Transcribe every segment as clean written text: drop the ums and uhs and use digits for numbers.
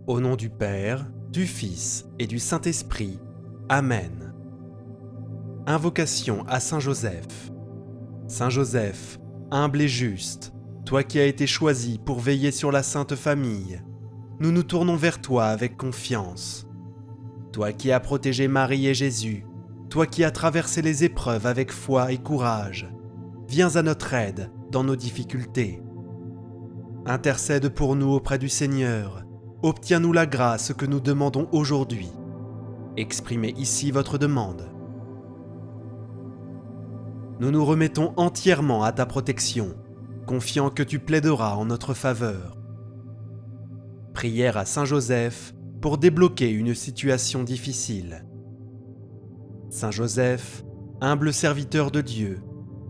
Au nom du Père, du Fils et du Saint-Esprit. Amen. Invocation à Saint Joseph. Saint Joseph, humble et juste, toi qui as été choisi pour veiller sur la Sainte Famille, nous nous tournons vers toi avec confiance. Toi qui as protégé Marie et Jésus, toi qui as traversé les épreuves avec foi et courage, viens à notre aide dans nos difficultés. Intercède pour nous auprès du Seigneur. Obtiens-nous la grâce que nous demandons aujourd'hui. Exprimez ici votre demande. Nous nous remettons entièrement à ta protection, confiant que tu plaideras en notre faveur. Prière à Saint Joseph pour débloquer une situation difficile. Saint Joseph, humble serviteur de Dieu,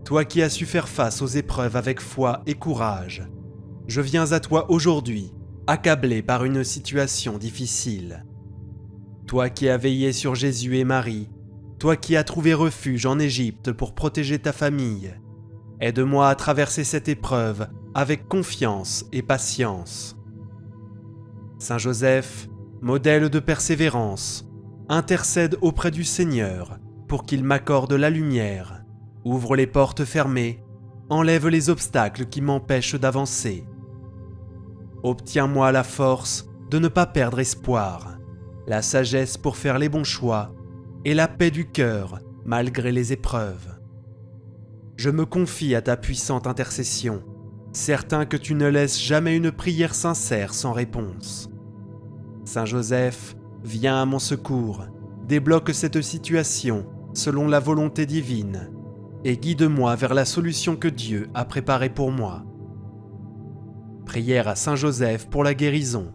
toi qui as su faire face aux épreuves avec foi et courage, je viens à toi aujourd'hui, accablé par une situation difficile. Toi qui as veillé sur Jésus et Marie, toi qui as trouvé refuge en Égypte pour protéger ta famille, aide-moi à traverser cette épreuve avec confiance et patience. Saint Joseph, modèle de persévérance, intercède auprès du Seigneur pour qu'il m'accorde la lumière, ouvre les portes fermées, enlève les obstacles qui m'empêchent d'avancer. Obtiens-moi la force de ne pas perdre espoir, la sagesse pour faire les bons choix et la paix du cœur malgré les épreuves. Je me confie à ta puissante intercession, certain que tu ne laisses jamais une prière sincère sans réponse. Saint Joseph, viens à mon secours, débloque cette situation selon la volonté divine et guide-moi vers la solution que Dieu a préparée pour moi. Prière à Saint Joseph pour la guérison.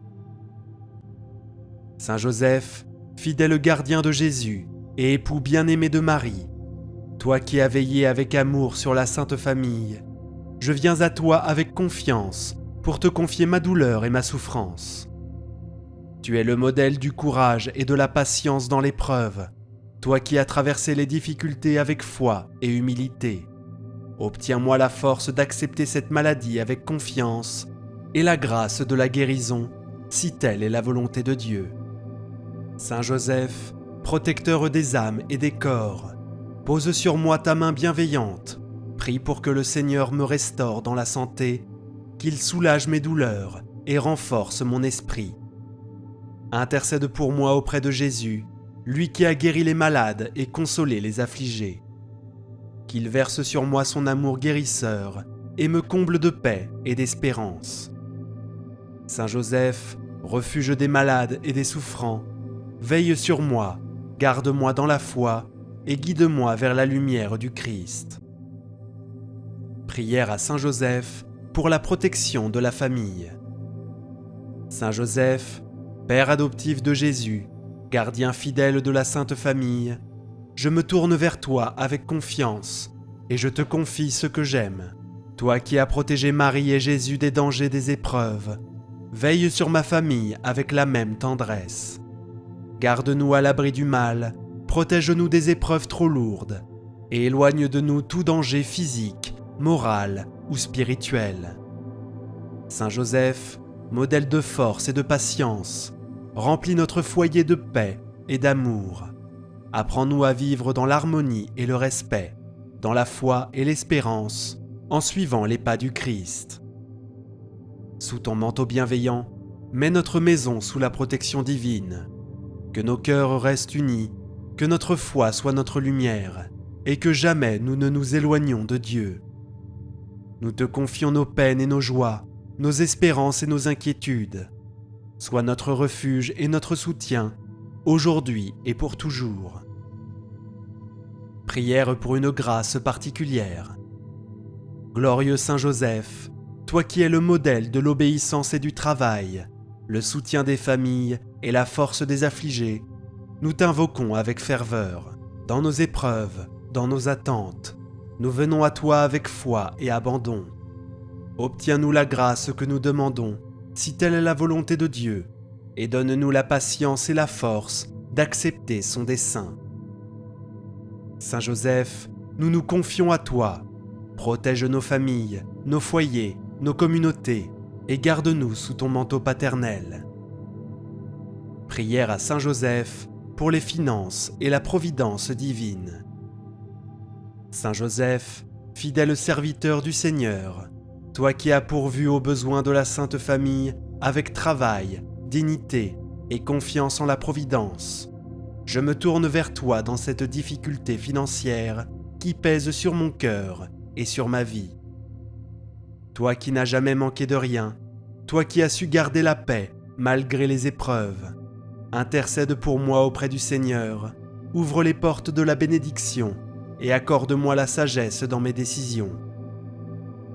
Saint Joseph, fidèle gardien de Jésus et époux bien-aimé de Marie, toi qui as veillé avec amour sur la Sainte Famille, je viens à toi avec confiance pour te confier ma douleur et ma souffrance. Tu es le modèle du courage et de la patience dans l'épreuve, toi qui as traversé les difficultés avec foi et humilité. Obtiens-moi la force d'accepter cette maladie avec confiance et la grâce de la guérison, si telle est la volonté de Dieu. Saint Joseph, protecteur des âmes et des corps, pose sur moi ta main bienveillante, prie pour que le Seigneur me restaure dans la santé, qu'il soulage mes douleurs et renforce mon esprit. Intercède pour moi auprès de Jésus, lui qui a guéri les malades et consolé les affligés. Qu'il verse sur moi son amour guérisseur et me comble de paix et d'espérance. Saint Joseph, refuge des malades et des souffrants, veille sur moi, garde-moi dans la foi et guide-moi vers la lumière du Christ. Prière à Saint Joseph pour la protection de la famille. Saint Joseph, Père adoptif de Jésus, gardien fidèle de la Sainte Famille, je me tourne vers toi avec confiance et je te confie ce que j'aime. Toi qui as protégé Marie et Jésus des dangers des épreuves, veille sur ma famille avec la même tendresse. Garde-nous à l'abri du mal, protège-nous des épreuves trop lourdes et éloigne de nous tout danger physique, moral ou spirituel. Saint Joseph, modèle de force et de patience, remplis notre foyer de paix et d'amour. Apprends-nous à vivre dans l'harmonie et le respect, dans la foi et l'espérance, en suivant les pas du Christ. Sous ton manteau bienveillant, mets notre maison sous la protection divine. Que nos cœurs restent unis, que notre foi soit notre lumière, et que jamais nous ne nous éloignions de Dieu. Nous te confions nos peines et nos joies, nos espérances et nos inquiétudes. Sois notre refuge et notre soutien, aujourd'hui et pour toujours. Prière pour une grâce particulière. Glorieux Saint Joseph, toi qui es le modèle de l'obéissance et du travail, le soutien des familles et la force des affligés, nous t'invoquons avec ferveur. Dans nos épreuves, dans nos attentes, nous venons à toi avec foi et abandon. Obtiens-nous la grâce que nous demandons, si telle est la volonté de Dieu, et donne-nous la patience et la force d'accepter son dessein. Saint Joseph, nous nous confions à toi. Protège nos familles, nos foyers, nos communautés, et garde-nous sous ton manteau paternel. Prière à Saint Joseph pour les finances et la providence divine. Saint Joseph, fidèle serviteur du Seigneur, toi qui as pourvu aux besoins de la Sainte Famille avec travail, dignité et confiance en la providence, je me tourne vers toi dans cette difficulté financière qui pèse sur mon cœur et sur ma vie. Toi qui n'as jamais manqué de rien, toi qui as su garder la paix malgré les épreuves, intercède pour moi auprès du Seigneur, ouvre les portes de la bénédiction et accorde-moi la sagesse dans mes décisions.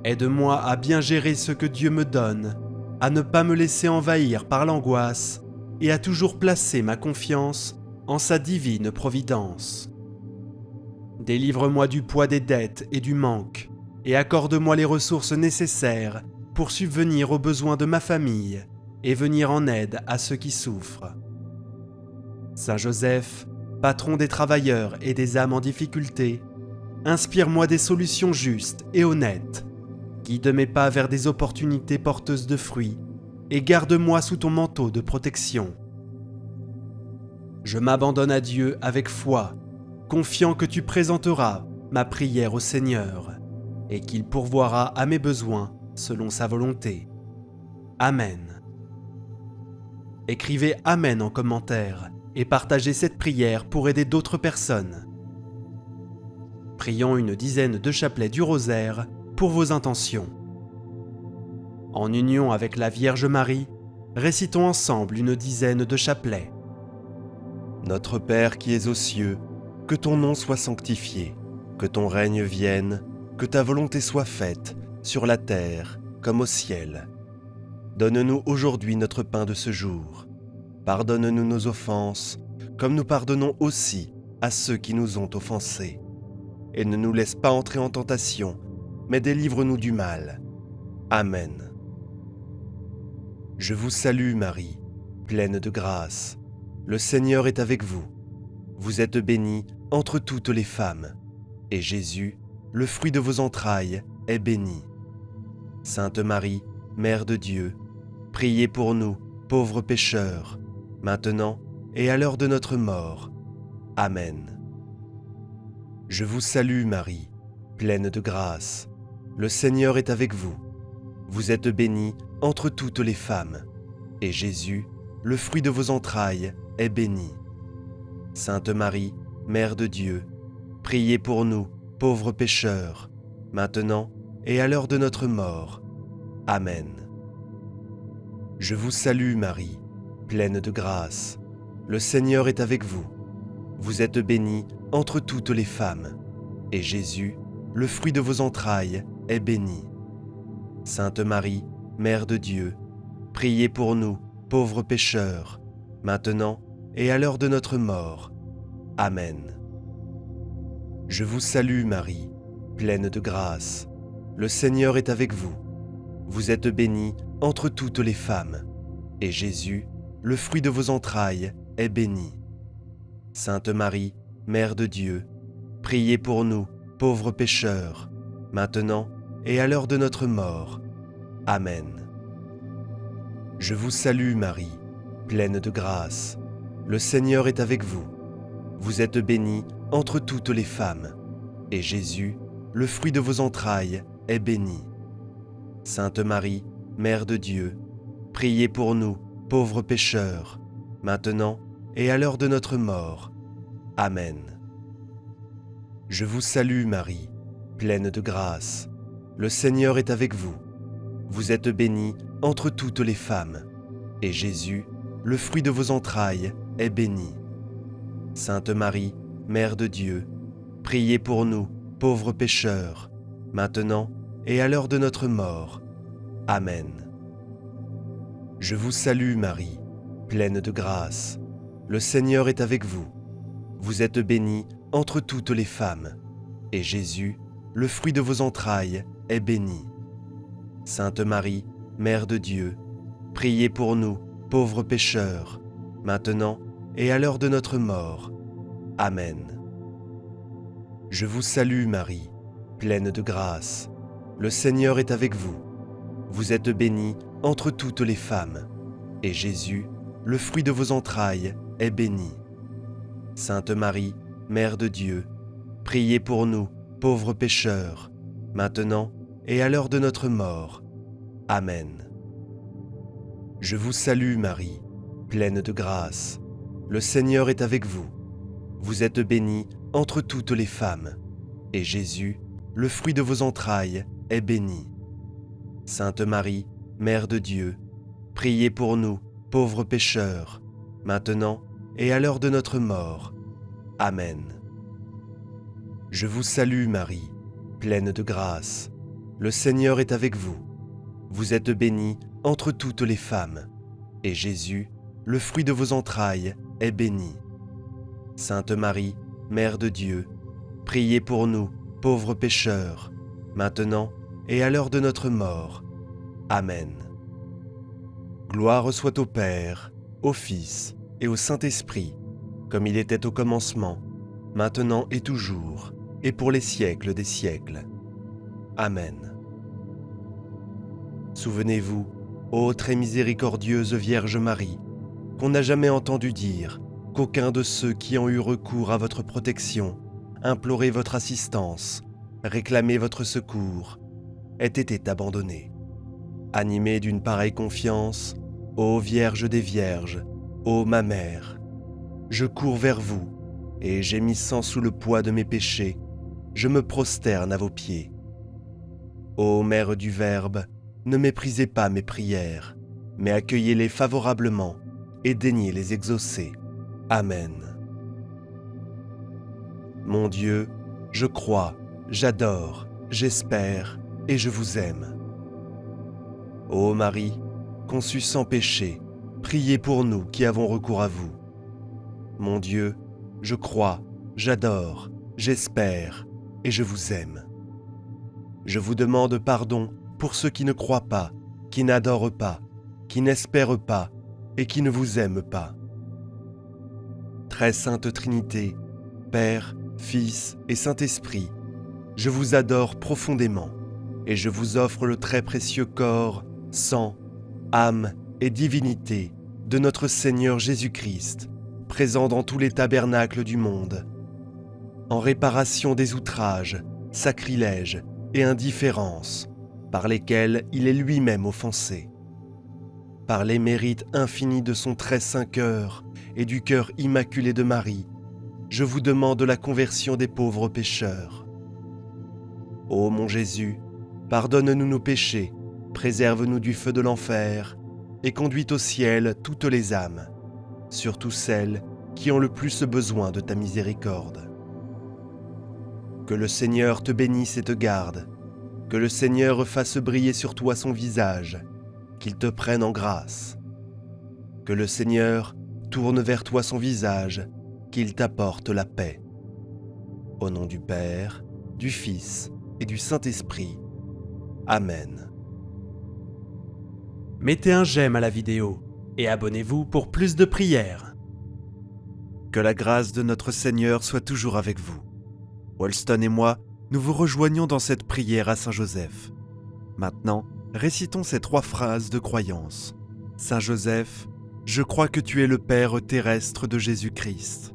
Aide-moi à bien gérer ce que Dieu me donne, à ne pas me laisser envahir par l'angoisse et à toujours placer ma confiance en sa divine providence. Délivre-moi du poids des dettes et du manque et accorde-moi les ressources nécessaires pour subvenir aux besoins de ma famille et venir en aide à ceux qui souffrent. Saint Joseph, patron des travailleurs et des âmes en difficulté, inspire-moi des solutions justes et honnêtes, guide mes pas vers des opportunités porteuses de fruits et garde-moi sous ton manteau de protection. Je m'abandonne à Dieu avec foi, confiant que tu présenteras ma prière au Seigneur et qu'il pourvoira à mes besoins selon sa volonté. Amen. Écrivez Amen en commentaire et partagez cette prière pour aider d'autres personnes. Prions une dizaine de chapelets du rosaire pour vos intentions. En union avec la Vierge Marie, récitons ensemble une dizaine de chapelets. Notre Père qui es aux cieux, que ton nom soit sanctifié, que ton règne vienne, que ta volonté soit faite, sur la terre comme au ciel. Donne-nous aujourd'hui notre pain de ce jour. Pardonne-nous nos offenses, comme nous pardonnons aussi à ceux qui nous ont offensés. Et ne nous laisse pas entrer en tentation, mais délivre-nous du mal. Amen. Je vous salue Marie, pleine de grâce. Le Seigneur est avec vous. Vous êtes bénie entre toutes les femmes, et Jésus, le fruit de vos entrailles, est béni. Sainte Marie, Mère de Dieu, priez pour nous, pauvres pécheurs, maintenant et à l'heure de notre mort. Amen. Je vous salue Marie, pleine de grâce. Le Seigneur est avec vous. Vous êtes bénie entre toutes les femmes, et Jésus, le fruit de vos entrailles, est béni. Sainte Marie, Mère de Dieu, priez pour nous, pauvres pécheurs, maintenant et à l'heure de notre mort. Amen. Je vous salue Marie, pleine de grâce. Le Seigneur est avec vous. Vous êtes bénie entre toutes les femmes, et Jésus, le fruit de vos entrailles, est béni. Sainte Marie, Mère de Dieu, priez pour nous, pauvres pécheurs, maintenant et à l'heure de notre mort. Amen. Je vous salue Marie, pleine de grâce. Le Seigneur est avec vous. Vous êtes bénie entre toutes les femmes, et Jésus, le fruit de vos entrailles, est béni. Sainte Marie, Mère de Dieu, priez pour nous, pauvres pécheurs, maintenant et à l'heure de notre mort. Amen. Je vous salue Marie, pleine de grâce. Le Seigneur est avec vous. Vous êtes bénie entre toutes les femmes, et Jésus, le fruit de vos entrailles, est béni. Sainte Marie, Mère de Dieu, priez pour nous, pauvres pécheurs, maintenant et à l'heure de notre mort. Amen. Je vous salue Marie, pleine de grâce. Le Seigneur est avec vous. Vous êtes bénie entre toutes les femmes, et Jésus, le fruit de vos entrailles, est béni. Sainte Marie, Mère de Dieu, priez pour nous, pauvres pécheurs, maintenant et à l'heure de notre mort. Amen. Je vous salue Marie, pleine de grâce. Le Seigneur est avec vous. Vous êtes bénie entre toutes les femmes, et Jésus, le fruit de vos entrailles, est béni. Sainte Marie, Mère de Dieu, priez pour nous, pauvres pécheurs, maintenant et à l'heure de notre mort. Amen. Je vous salue Marie, pleine de grâce. Le Seigneur est avec vous. Vous êtes bénie entre toutes les femmes, et Jésus, le fruit de vos entrailles, est béni. Sainte Marie, Mère de Dieu, priez pour nous, pauvres pécheurs, maintenant et à l'heure de notre mort. Amen. Je vous salue Marie, pleine de grâce. Le Seigneur est avec vous. Vous êtes bénie entre toutes les femmes, et Jésus, le fruit de vos entrailles, est béni. Sainte Marie, Mère de Dieu, priez pour nous, pauvres pécheurs, maintenant et à l'heure de notre mort. Amen. Je vous salue Marie, pleine de grâce. Le Seigneur est avec vous. Vous êtes bénie entre toutes les femmes, et Jésus, le fruit de vos entrailles, est béni. Sainte Marie, Mère de Dieu, priez pour nous, pauvres pécheurs, maintenant et à l'heure de notre mort. Amen. Gloire soit au Père, au Fils et au Saint-Esprit, comme il était au commencement, maintenant et toujours, et pour les siècles des siècles. Amen. Souvenez-vous, ô très miséricordieuse Vierge Marie, qu'on n'a jamais entendu dire qu'aucun de ceux qui ont eu recours à votre protection, imploré votre assistance, réclamé votre secours, ait été abandonné. Animé d'une pareille confiance, ô Vierge des Vierges, ô ma Mère, je cours vers vous, et gémissant sous le poids de mes péchés, je me prosterne à vos pieds. Ô Mère du Verbe, ne méprisez pas mes prières, mais accueillez-les favorablement et daignez les exaucer. Amen. Mon Dieu, je crois, j'adore, j'espère et je vous aime. Ô Marie, conçue sans péché, priez pour nous qui avons recours à vous. Mon Dieu, je crois, j'adore, j'espère et je vous aime. Je vous demande pardon pour ceux qui ne croient pas, qui n'adorent pas, qui n'espèrent pas et qui ne vous aiment pas. Très sainte Trinité, Père, Fils et Saint-Esprit, je vous adore profondément et je vous offre le très précieux corps, sang, âme et divinité de notre Seigneur Jésus-Christ, présent dans tous les tabernacles du monde, en réparation des outrages, sacrilèges et indifférences par lesquels il est lui-même offensé. Par les mérites infinis de son très saint cœur et du cœur immaculé de Marie, je vous demande la conversion des pauvres pécheurs. Ô mon Jésus, pardonne-nous nos péchés, préserve-nous du feu de l'enfer et conduis au ciel toutes les âmes, surtout celles qui ont le plus besoin de ta miséricorde. Que le Seigneur te bénisse et te garde, que le Seigneur fasse briller sur toi son visage, qu'il te prenne en grâce. Que le Seigneur tourne vers toi son visage, qu'il t'apporte la paix. Au nom du Père, du Fils et du Saint-Esprit. Amen. Mettez un j'aime à la vidéo et abonnez-vous pour plus de prières. Que la grâce de notre Seigneur soit toujours avec vous. Wolston et moi, nous vous rejoignons dans cette prière à Saint Joseph. Maintenant, récitons ces 3 phrases de croyance. Saint Joseph, je crois que tu es le Père terrestre de Jésus-Christ.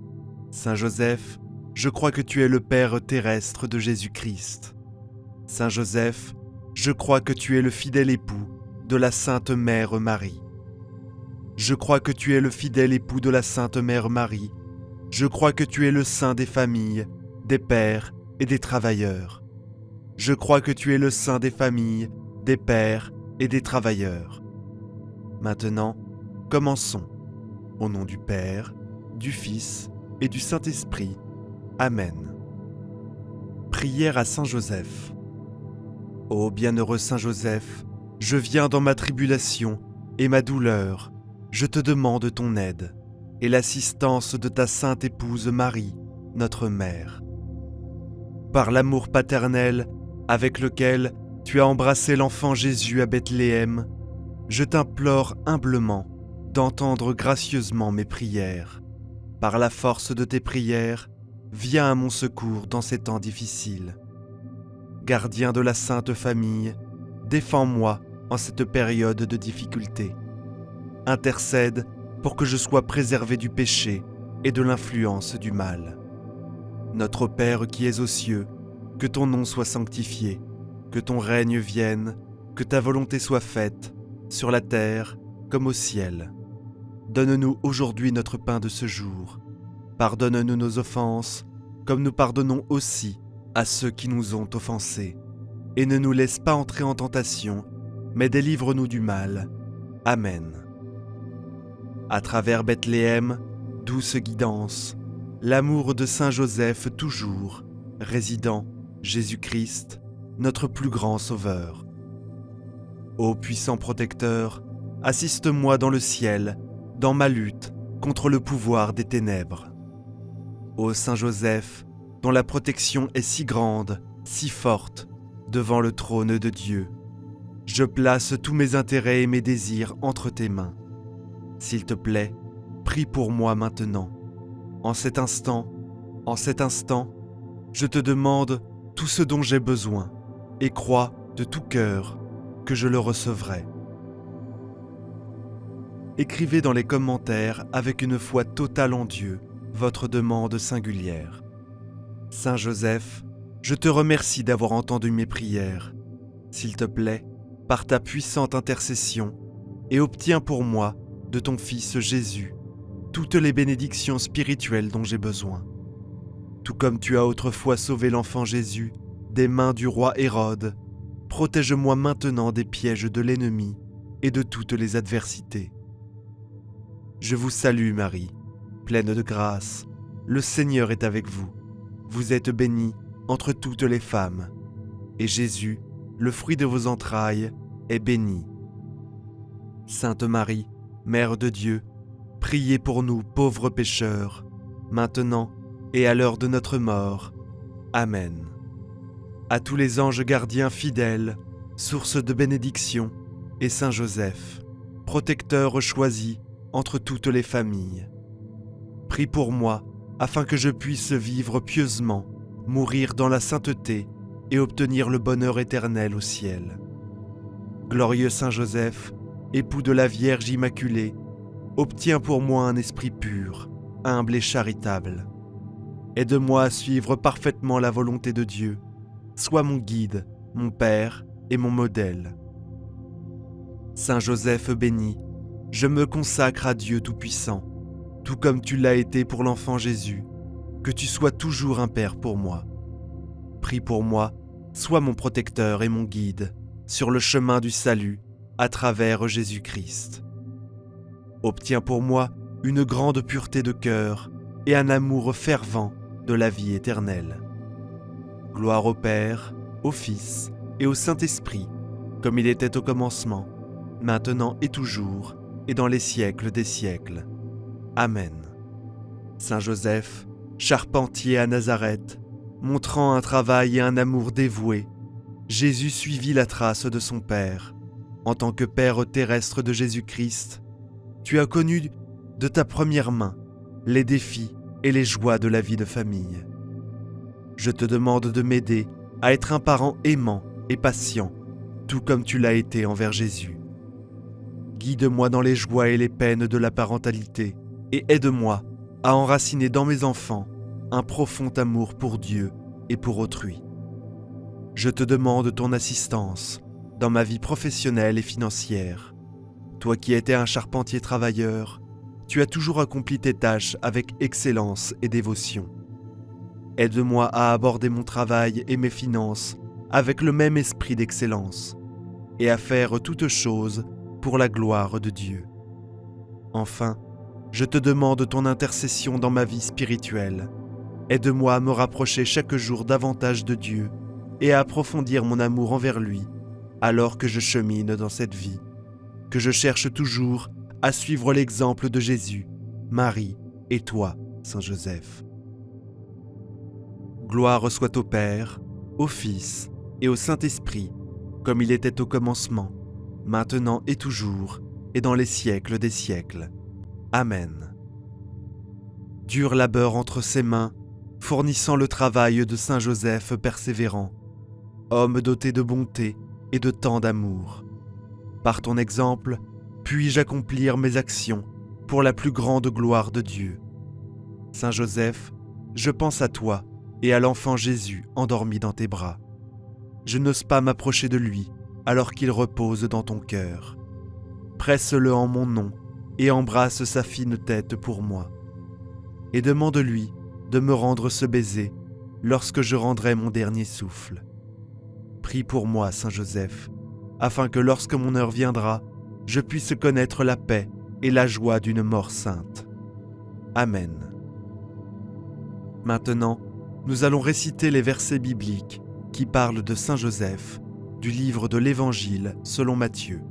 Saint Joseph, je crois que tu es le Père terrestre de Jésus-Christ. Saint Joseph, je crois que tu es le fidèle époux de la Sainte Mère Marie. Je crois que tu es le fidèle époux de la Sainte Mère Marie. Je crois que tu es le saint des familles, des pères et des travailleurs. Je crois que tu es le saint des familles, des pères et des travailleurs. Maintenant, commençons. Au nom du Père, du Fils et du Saint-Esprit. Amen. Prière à Saint Joseph. Ô bienheureux Saint Joseph, je viens dans ma tribulation et ma douleur. Je te demande ton aide et l'assistance de ta sainte épouse Marie, notre Mère. Par l'amour paternel avec lequel tu as embrassé l'enfant Jésus à Bethléem, je t'implore humblement d'entendre gracieusement mes prières. Par la force de tes prières, viens à mon secours dans ces temps difficiles. Gardien de la Sainte Famille, défends-moi en cette période de difficulté. Intercède pour que je sois préservé du péché et de l'influence du mal. Notre Père qui es aux cieux, que ton nom soit sanctifié, que ton règne vienne, que ta volonté soit faite, sur la terre comme au ciel. Donne-nous aujourd'hui notre pain de ce jour. Pardonne-nous nos offenses, comme nous pardonnons aussi à ceux qui nous ont offensés. Et ne nous laisse pas entrer en tentation, mais délivre-nous du mal. Amen. À travers Bethléem, douce guidance, l'amour de Saint Joseph toujours, résidant, Jésus-Christ, notre plus grand sauveur. Ô puissant protecteur, assiste-moi dans le ciel, dans ma lutte contre le pouvoir des ténèbres. Ô Saint Joseph, dont la protection est si grande, si forte, devant le trône de Dieu, je place tous mes intérêts et mes désirs entre tes mains. S'il te plaît, prie pour moi maintenant. En cet instant, je te demande tout ce dont j'ai besoin et crois de tout cœur que je le recevrai. Écrivez dans les commentaires avec une foi totale en Dieu votre demande singulière. Saint Joseph, je te remercie d'avoir entendu mes prières. S'il te plaît, par ta puissante intercession, et obtiens pour moi, de ton Fils Jésus, toutes les bénédictions spirituelles dont j'ai besoin. Tout comme tu as autrefois sauvé l'enfant Jésus des mains du roi Hérode, protège-moi maintenant des pièges de l'ennemi et de toutes les adversités. Je vous salue Marie, pleine de grâce, le Seigneur est avec vous. Vous êtes bénie entre toutes les femmes, et Jésus, le fruit de vos entrailles, est béni. Sainte Marie, Mère de Dieu, priez pour nous pauvres pécheurs, maintenant et à l'heure de notre mort. Amen. À tous les anges gardiens fidèles, source de bénédiction, et Saint Joseph, protecteur choisi entre toutes les familles. Prie pour moi, afin que je puisse vivre pieusement, mourir dans la sainteté et obtenir le bonheur éternel au ciel. Glorieux Saint Joseph, époux de la Vierge Immaculée, obtiens pour moi un esprit pur, humble et charitable. Aide-moi à suivre parfaitement la volonté de Dieu. Sois mon guide, mon Père et mon modèle. Saint Joseph béni, je me consacre à Dieu Tout-Puissant, tout comme tu l'as été pour l'enfant Jésus, que tu sois toujours un Père pour moi. Prie pour moi, sois mon protecteur et mon guide sur le chemin du salut à travers Jésus-Christ. Obtiens pour moi une grande pureté de cœur et un amour fervent de la vie éternelle. Gloire au Père, au Fils et au Saint-Esprit, comme il était au commencement, maintenant et toujours, et dans les siècles des siècles. Amen. Saint Joseph, charpentier à Nazareth, montrant un travail et un amour dévoué, Jésus suivit la trace de son Père. En tant que Père terrestre de Jésus-Christ, tu as connu de ta première main les défis et les joies de la vie de famille. Je te demande de m'aider à être un parent aimant et patient, tout comme tu l'as été envers Jésus. Guide-moi dans les joies et les peines de la parentalité et aide-moi à enraciner dans mes enfants un profond amour pour Dieu et pour autrui. Je te demande ton assistance dans ma vie professionnelle et financière. Toi qui étais un charpentier travailleur, tu as toujours accompli tes tâches avec excellence et dévotion. Aide-moi à aborder mon travail et mes finances avec le même esprit d'excellence et à faire toutes choses pour la gloire de Dieu. Enfin, je te demande ton intercession dans ma vie spirituelle. Aide-moi à me rapprocher chaque jour davantage de Dieu et à approfondir mon amour envers lui alors que je chemine dans cette vie, que je cherche toujours à suivre l'exemple de Jésus, Marie et toi, Saint Joseph. Gloire soit au Père, au Fils et au Saint-Esprit, comme il était au commencement, maintenant et toujours, et dans les siècles des siècles. Amen. Dur labeur entre ses mains, fournissant le travail de Saint Joseph persévérant, homme doté de bonté et de tant d'amour. Par ton exemple, puis-je accomplir mes actions pour la plus grande gloire de Dieu. Saint Joseph, je pense à toi et à l'enfant Jésus endormi dans tes bras. Je n'ose pas m'approcher de lui alors qu'il repose dans ton cœur. Presse-le en mon nom et embrasse sa fine tête pour moi. Et demande-lui de me rendre ce baiser lorsque je rendrai mon dernier souffle. Prie pour moi, Saint Joseph, afin que lorsque mon heure viendra, je puisse connaître la paix et la joie d'une mort sainte. Amen. Maintenant, nous allons réciter les versets bibliques qui parlent de Saint Joseph, du livre de l'Évangile selon Matthieu.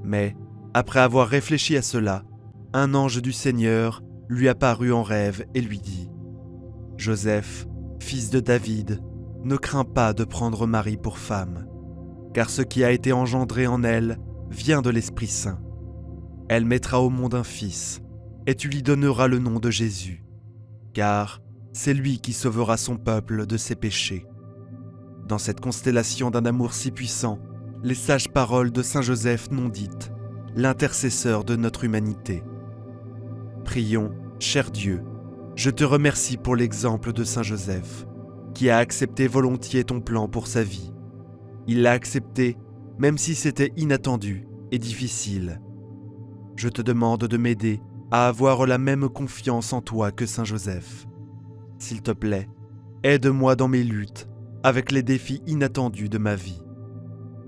Mais, après avoir réfléchi à cela, un ange du Seigneur lui apparut en rêve et lui dit : « Joseph, fils de David, ne crains pas de prendre Marie pour femme, car ce qui a été engendré en elle vient de l'Esprit Saint. Elle mettra au monde un fils, et tu lui donneras le nom de Jésus, car c'est lui qui sauvera son peuple de ses péchés. » Dans cette constellation d'un amour si puissant, les sages paroles de Saint Joseph non dites, l'intercesseur de notre humanité. Prions, cher Dieu, je te remercie pour l'exemple de Saint Joseph, qui a accepté volontiers ton plan pour sa vie. Il l'a accepté, même si c'était inattendu et difficile. Je te demande de m'aider à avoir la même confiance en toi que Saint Joseph. S'il te plaît, aide-moi dans mes luttes, avec les défis inattendus de ma vie.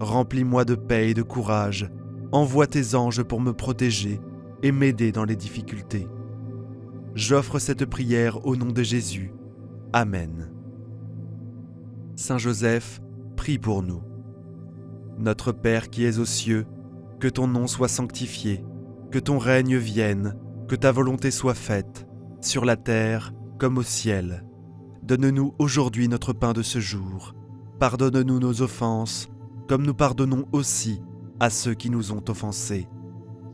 Remplis-moi de paix et de courage, envoie tes anges pour me protéger et m'aider dans les difficultés. J'offre cette prière au nom de Jésus. Amen. Saint Joseph, prie pour nous. Notre Père qui es aux cieux, que ton nom soit sanctifié, que ton règne vienne, que ta volonté soit faite, sur la terre comme au ciel. Donne-nous aujourd'hui notre pain de ce jour. Pardonne-nous nos offenses, comme nous pardonnons aussi à ceux qui nous ont offensés.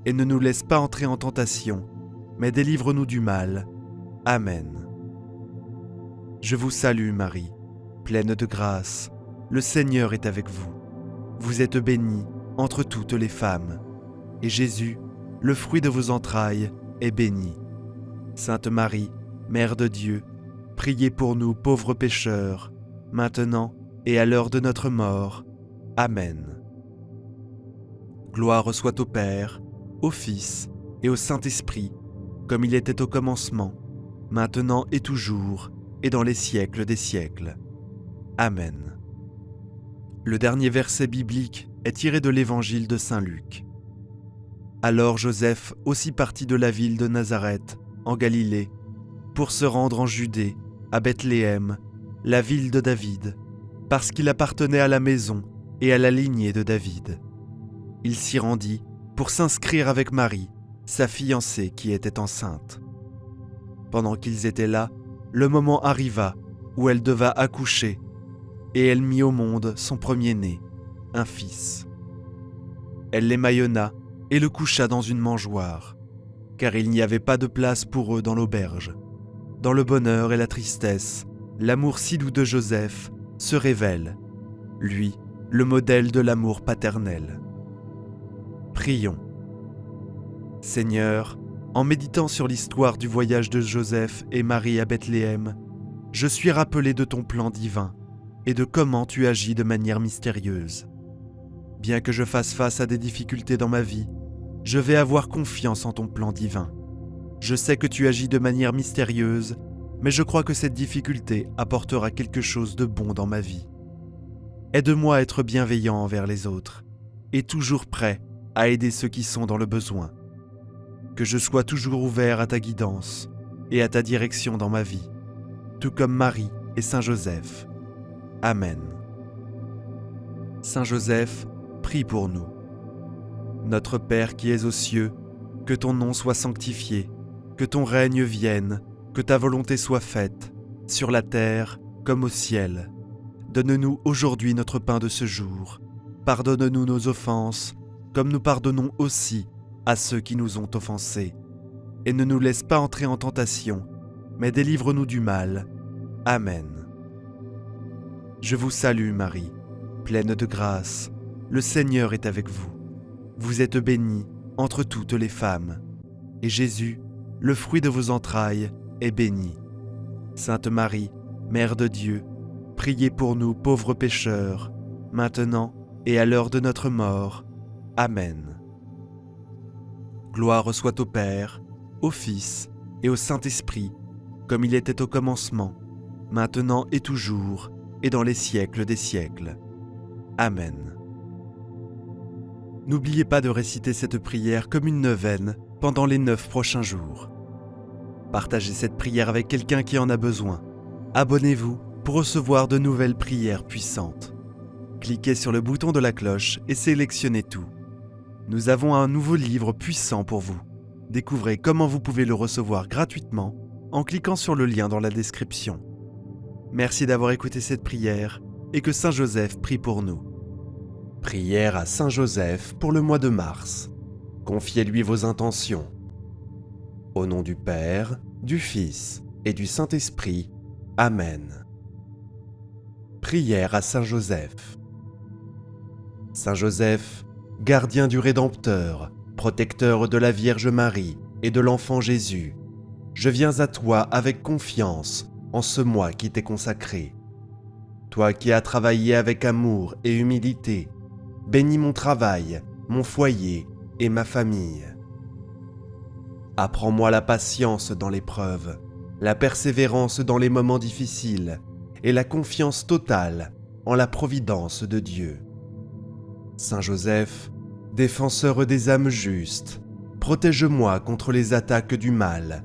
Et ne nous laisse pas entrer en tentation, mais délivre-nous du mal. Amen. Je vous salue Marie, pleine de grâce. Le Seigneur est avec vous. Vous êtes bénie entre toutes les femmes. Et Jésus, le fruit de vos entrailles, est béni. Sainte Marie, Mère de Dieu, priez pour nous pauvres pécheurs, maintenant et à l'heure de notre mort. Amen. Gloire soit au Père, au Fils et au Saint-Esprit, comme il était au commencement, maintenant et toujours, et dans les siècles des siècles. Amen. Le dernier verset biblique est tiré de l'Évangile de Saint Luc. Alors Joseph aussi partit de la ville de Nazareth, en Galilée, pour se rendre en Judée, à Bethléem, la ville de David, parce qu'il appartenait à la maison et à la lignée de David. Il s'y rendit pour s'inscrire avec Marie, sa fiancée qui était enceinte. Pendant qu'ils étaient là, le moment arriva où elle devait accoucher, et elle mit au monde son premier-né, un fils. Elle l'émaillonna et le coucha dans une mangeoire, car il n'y avait pas de place pour eux dans l'auberge. Dans le bonheur et la tristesse, l'amour si doux de Joseph se révèle, lui, le modèle de l'amour paternel. Prions. Seigneur, en méditant sur l'histoire du voyage de Joseph et Marie à Bethléem, je suis rappelé de ton plan divin et de comment tu agis de manière mystérieuse. Bien que je fasse face à des difficultés dans ma vie, je vais avoir confiance en ton plan divin. Je sais que tu agis de manière mystérieuse, mais je crois que cette difficulté apportera quelque chose de bon dans ma vie. Aide-moi à être bienveillant envers les autres et toujours prêt à aider ceux qui sont dans le besoin. Que je sois toujours ouvert à ta guidance et à ta direction dans ma vie, tout comme Marie et Saint Joseph. Amen. Saint Joseph, prie pour nous. Notre Père qui es aux cieux, que ton nom soit sanctifié, que ton règne vienne, que ta volonté soit faite, sur la terre comme au ciel. Donne-nous aujourd'hui notre pain de ce jour. Pardonne-nous nos offenses, comme nous pardonnons aussi à ceux qui nous ont offensés. Et ne nous laisse pas entrer en tentation, mais délivre-nous du mal. Amen. Je vous salue Marie, pleine de grâce. Le Seigneur est avec vous. Vous êtes bénie entre toutes les femmes. et Jésus, le fruit de vos entrailles, est béni. Sainte Marie, Mère de Dieu, priez pour nous pauvres pécheurs, maintenant et à l'heure de notre mort. Amen. Gloire soit au Père, au Fils et au Saint-Esprit, comme il était au commencement, maintenant et toujours, et dans les siècles des siècles. Amen. N'oubliez pas de réciter cette prière comme une neuvaine pendant les 9 prochains jours. Partagez cette prière avec quelqu'un qui en a besoin. Abonnez-vous pour recevoir de nouvelles prières puissantes. Cliquez sur le bouton de la cloche et sélectionnez tout. Nous avons un nouveau livre puissant pour vous. Découvrez comment vous pouvez le recevoir gratuitement en cliquant sur le lien dans la description. Merci d'avoir écouté cette prière et que Saint Joseph prie pour nous. Prière à Saint Joseph pour le mois de mars. Confiez-lui vos intentions. Au nom du Père, du Fils et du Saint-Esprit. Amen. Prière à Saint Joseph. Saint Joseph, gardien du Rédempteur, protecteur de la Vierge Marie et de l'enfant Jésus, je viens à toi avec confiance en ce mois qui t'est consacré. Toi qui as travaillé avec amour et humilité, bénis mon travail, mon foyer et ma famille. Apprends-moi la patience dans l'épreuve, la persévérance dans les moments difficiles et la confiance totale en la providence de Dieu. Saint Joseph, défenseur des âmes justes, protège-moi contre les attaques du mal.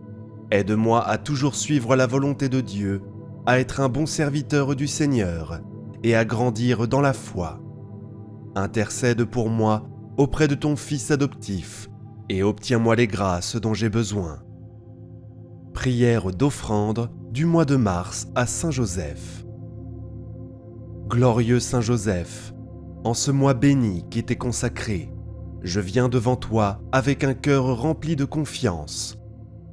Aide-moi à toujours suivre la volonté de Dieu, à être un bon serviteur du Seigneur et à grandir dans la foi. Intercède pour moi auprès de ton Fils adoptif et obtiens-moi les grâces dont j'ai besoin. Prière d'offrande du mois de mars à Saint Joseph. Glorieux Saint Joseph, en ce mois béni qui t'est consacré, je viens devant toi avec un cœur rempli de confiance.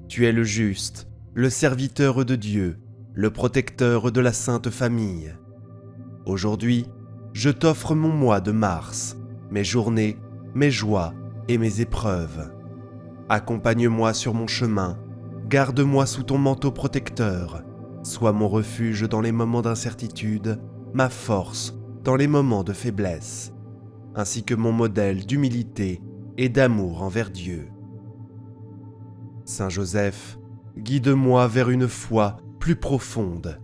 Tu es le juste, le serviteur de Dieu, le protecteur de la Sainte Famille. Aujourd'hui, je t'offre mon mois de mars, mes journées, mes joies et mes épreuves. Accompagne-moi sur mon chemin, garde-moi sous ton manteau protecteur, sois mon refuge dans les moments d'incertitude, ma force dans les moments de faiblesse, ainsi que mon modèle d'humilité et d'amour envers Dieu. Saint Joseph, guide-moi vers une foi plus profonde,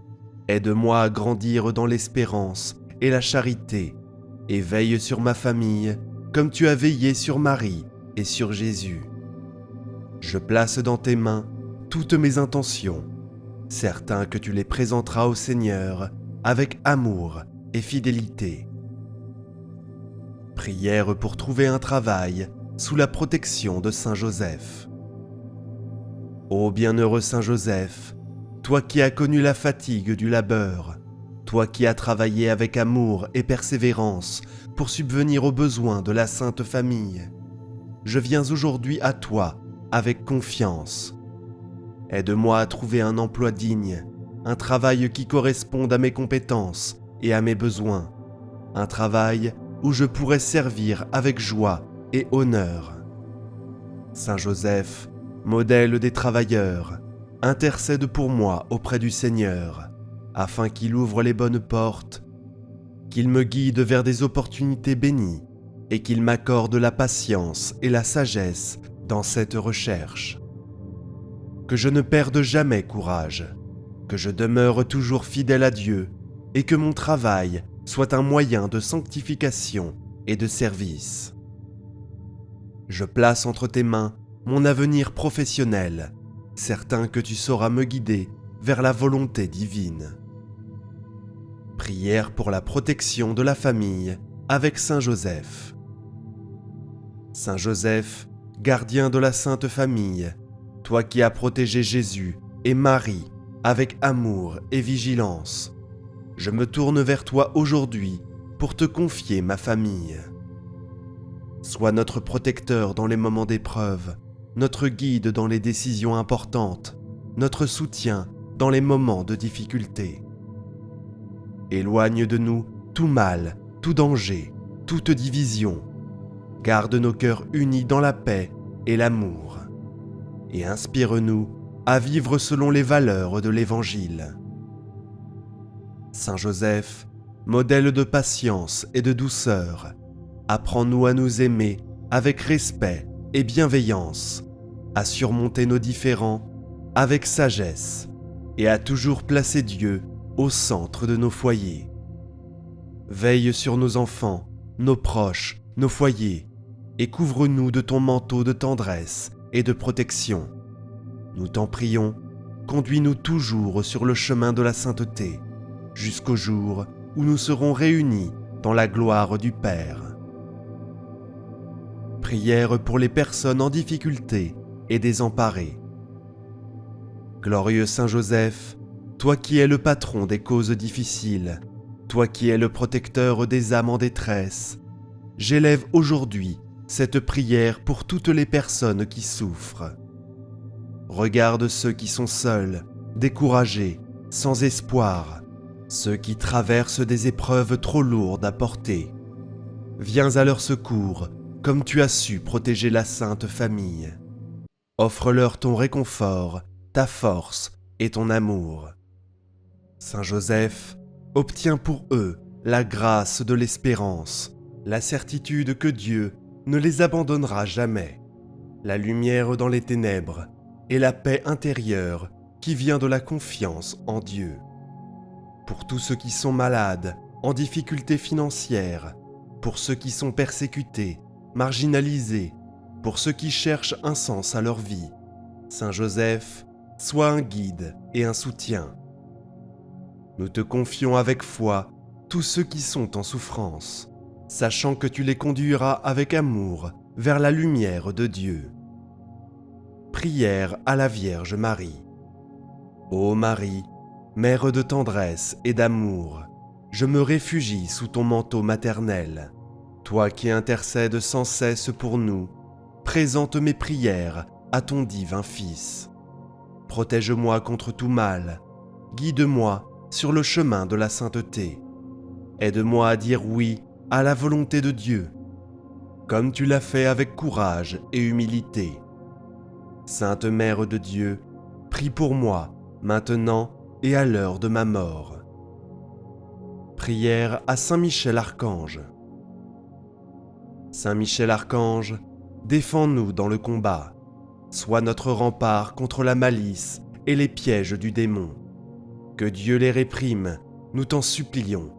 aide-moi à grandir dans l'espérance et la charité, et veille sur ma famille comme tu as veillé sur Marie et sur Jésus. Je place dans tes mains toutes mes intentions, certain que tu les présenteras au Seigneur avec amour et fidélité. Prière pour trouver un travail sous la protection de Saint Joseph. Ô bienheureux Saint Joseph, toi qui as connu la fatigue du labeur, toi qui as travaillé avec amour et persévérance pour subvenir aux besoins de la Sainte Famille, je viens aujourd'hui à toi avec confiance. Aide-moi à trouver un emploi digne, un travail qui corresponde à mes compétences et à mes besoins, un travail où je pourrai servir avec joie et honneur. Saint Joseph, modèle des travailleurs, intercède pour moi auprès du Seigneur, afin qu'il ouvre les bonnes portes, qu'il me guide vers des opportunités bénies et qu'il m'accorde la patience et la sagesse dans cette recherche. Que je ne perde jamais courage, que je demeure toujours fidèle à Dieu et que mon travail soit un moyen de sanctification et de service. Je place entre tes mains mon avenir professionnel, certain que tu sauras me guider vers la volonté divine. Prière pour la protection de la famille avec Saint Joseph. Saint Joseph, gardien de la Sainte Famille, toi qui as protégé Jésus et Marie avec amour et vigilance, je me tourne vers toi aujourd'hui pour te confier ma famille. Sois notre protecteur dans les moments d'épreuve, notre guide dans les décisions importantes, notre soutien dans les moments de difficulté. Éloigne de nous tout mal, tout danger, toute division. Garde nos cœurs unis dans la paix et l'amour. et inspire-nous à vivre selon les valeurs de l'Évangile. Saint Joseph, modèle de patience et de douceur, apprends-nous à nous aimer avec respect et bienveillance, à surmonter nos différends avec sagesse et à toujours placer Dieu au centre de nos foyers. Veille sur nos enfants, nos proches, nos foyers, et couvre-nous de ton manteau de tendresse et de protection. Nous t'en prions, conduis-nous toujours sur le chemin de la sainteté, jusqu'au jour où nous serons réunis dans la gloire du Père. Prière pour les personnes en difficulté et désemparées. Glorieux Saint Joseph, toi qui es le patron des causes difficiles, toi qui es le protecteur des âmes en détresse, j'élève aujourd'hui cette prière pour toutes les personnes qui souffrent. Regarde ceux qui sont seuls, découragés, sans espoir, ceux qui traversent des épreuves trop lourdes à porter. Viens à leur secours, comme tu as su protéger la Sainte Famille. Offre-leur ton réconfort, ta force et ton amour. Saint Joseph, obtiens pour eux la grâce de l'espérance, la certitude que Dieu ne les abandonnera jamais, la lumière dans les ténèbres et la paix intérieure qui vient de la confiance en Dieu. Pour tous ceux qui sont malades, en difficulté financière, pour ceux qui sont persécutés, marginalisés, pour ceux qui cherchent un sens à leur vie, Saint Joseph, sois un guide et un soutien. Nous te confions avec foi tous ceux qui sont en souffrance, sachant que tu les conduiras avec amour vers la lumière de Dieu. Prière à la Vierge Marie. Ô Marie, Mère de tendresse et d'amour, je me réfugie sous ton manteau maternel. Toi qui intercèdes sans cesse pour nous, présente mes prières à ton divin Fils. Protège-moi contre tout mal, guide-moi sur le chemin de la sainteté. Aide-moi à dire oui à la volonté de Dieu, comme tu l'as fait avec courage et humilité. Sainte Mère de Dieu, prie pour moi, maintenant et à l'heure de ma mort. Prière à Saint Michel Archange. Saint Michel Archange, défends-nous dans le combat. Sois notre rempart contre la malice et les pièges du démon. Que Dieu les réprime, nous t'en supplions.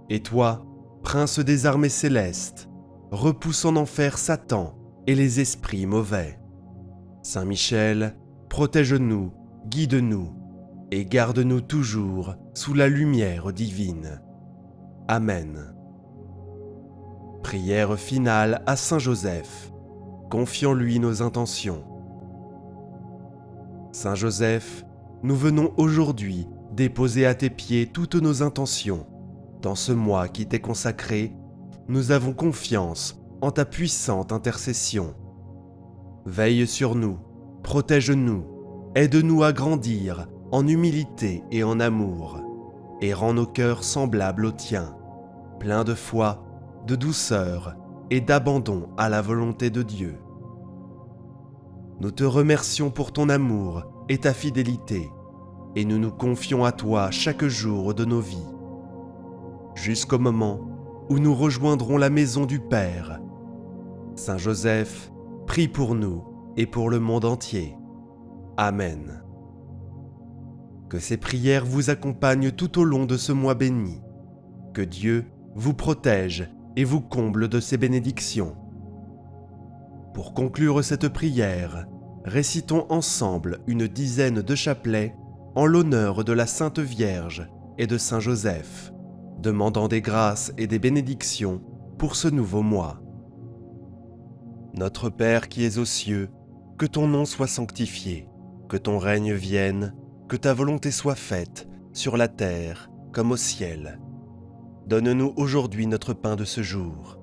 Et toi, prince des armées célestes, repousse en enfer Satan et les esprits mauvais. Saint Michel, protège-nous, guide-nous et garde-nous toujours sous la lumière divine. Amen. Prière finale à Saint Joseph. Confions-lui nos intentions. Saint Joseph, nous venons aujourd'hui déposer à tes pieds toutes nos intentions. Dans ce mois qui t'est consacré, nous avons confiance en ta puissante intercession. Veille sur nous, protège-nous, aide-nous à grandir en humilité et en amour, et rends nos cœurs semblables aux tiens, pleins de foi, de douceur et d'abandon à la volonté de Dieu. Nous te remercions pour ton amour et ta fidélité, et nous nous confions à toi chaque jour de nos vies, jusqu'au moment où nous rejoindrons la maison du Père. Saint Joseph, prie pour nous et pour le monde entier. Amen. Que ces prières vous accompagnent tout au long de ce mois béni. Que Dieu vous protège et vous comble de ses bénédictions. Pour conclure cette prière, récitons ensemble une dizaine de chapelets en l'honneur de la Sainte Vierge et de Saint Joseph, demandant des grâces et des bénédictions pour ce nouveau mois. Notre Père qui es aux cieux, que ton nom soit sanctifié, que ton règne vienne, que ta volonté soit faite, sur la terre comme au ciel. Donne-nous aujourd'hui notre pain de ce jour.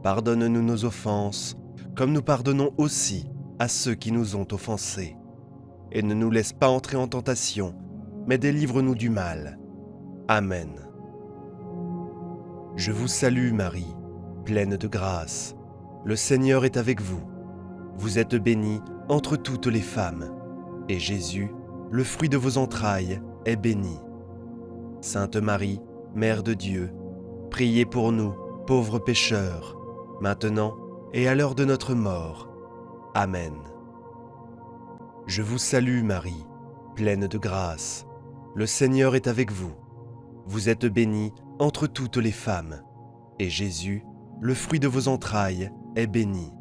Pardonne-nous nos offenses, comme nous pardonnons aussi à ceux qui nous ont offensés. Et ne nous laisse pas entrer en tentation, mais délivre-nous du mal. Amen. Je vous salue Marie, pleine de grâce. Le Seigneur est avec vous. Vous êtes bénie entre toutes les femmes, et Jésus, le fruit de vos entrailles, est béni. Sainte Marie, Mère de Dieu, priez pour nous, pauvres pécheurs, maintenant et à l'heure de notre mort. Amen. Je vous salue Marie, pleine de grâce. Le Seigneur est avec vous. Vous êtes bénie entre toutes les femmes, et Jésus, le fruit de vos entrailles, est béni.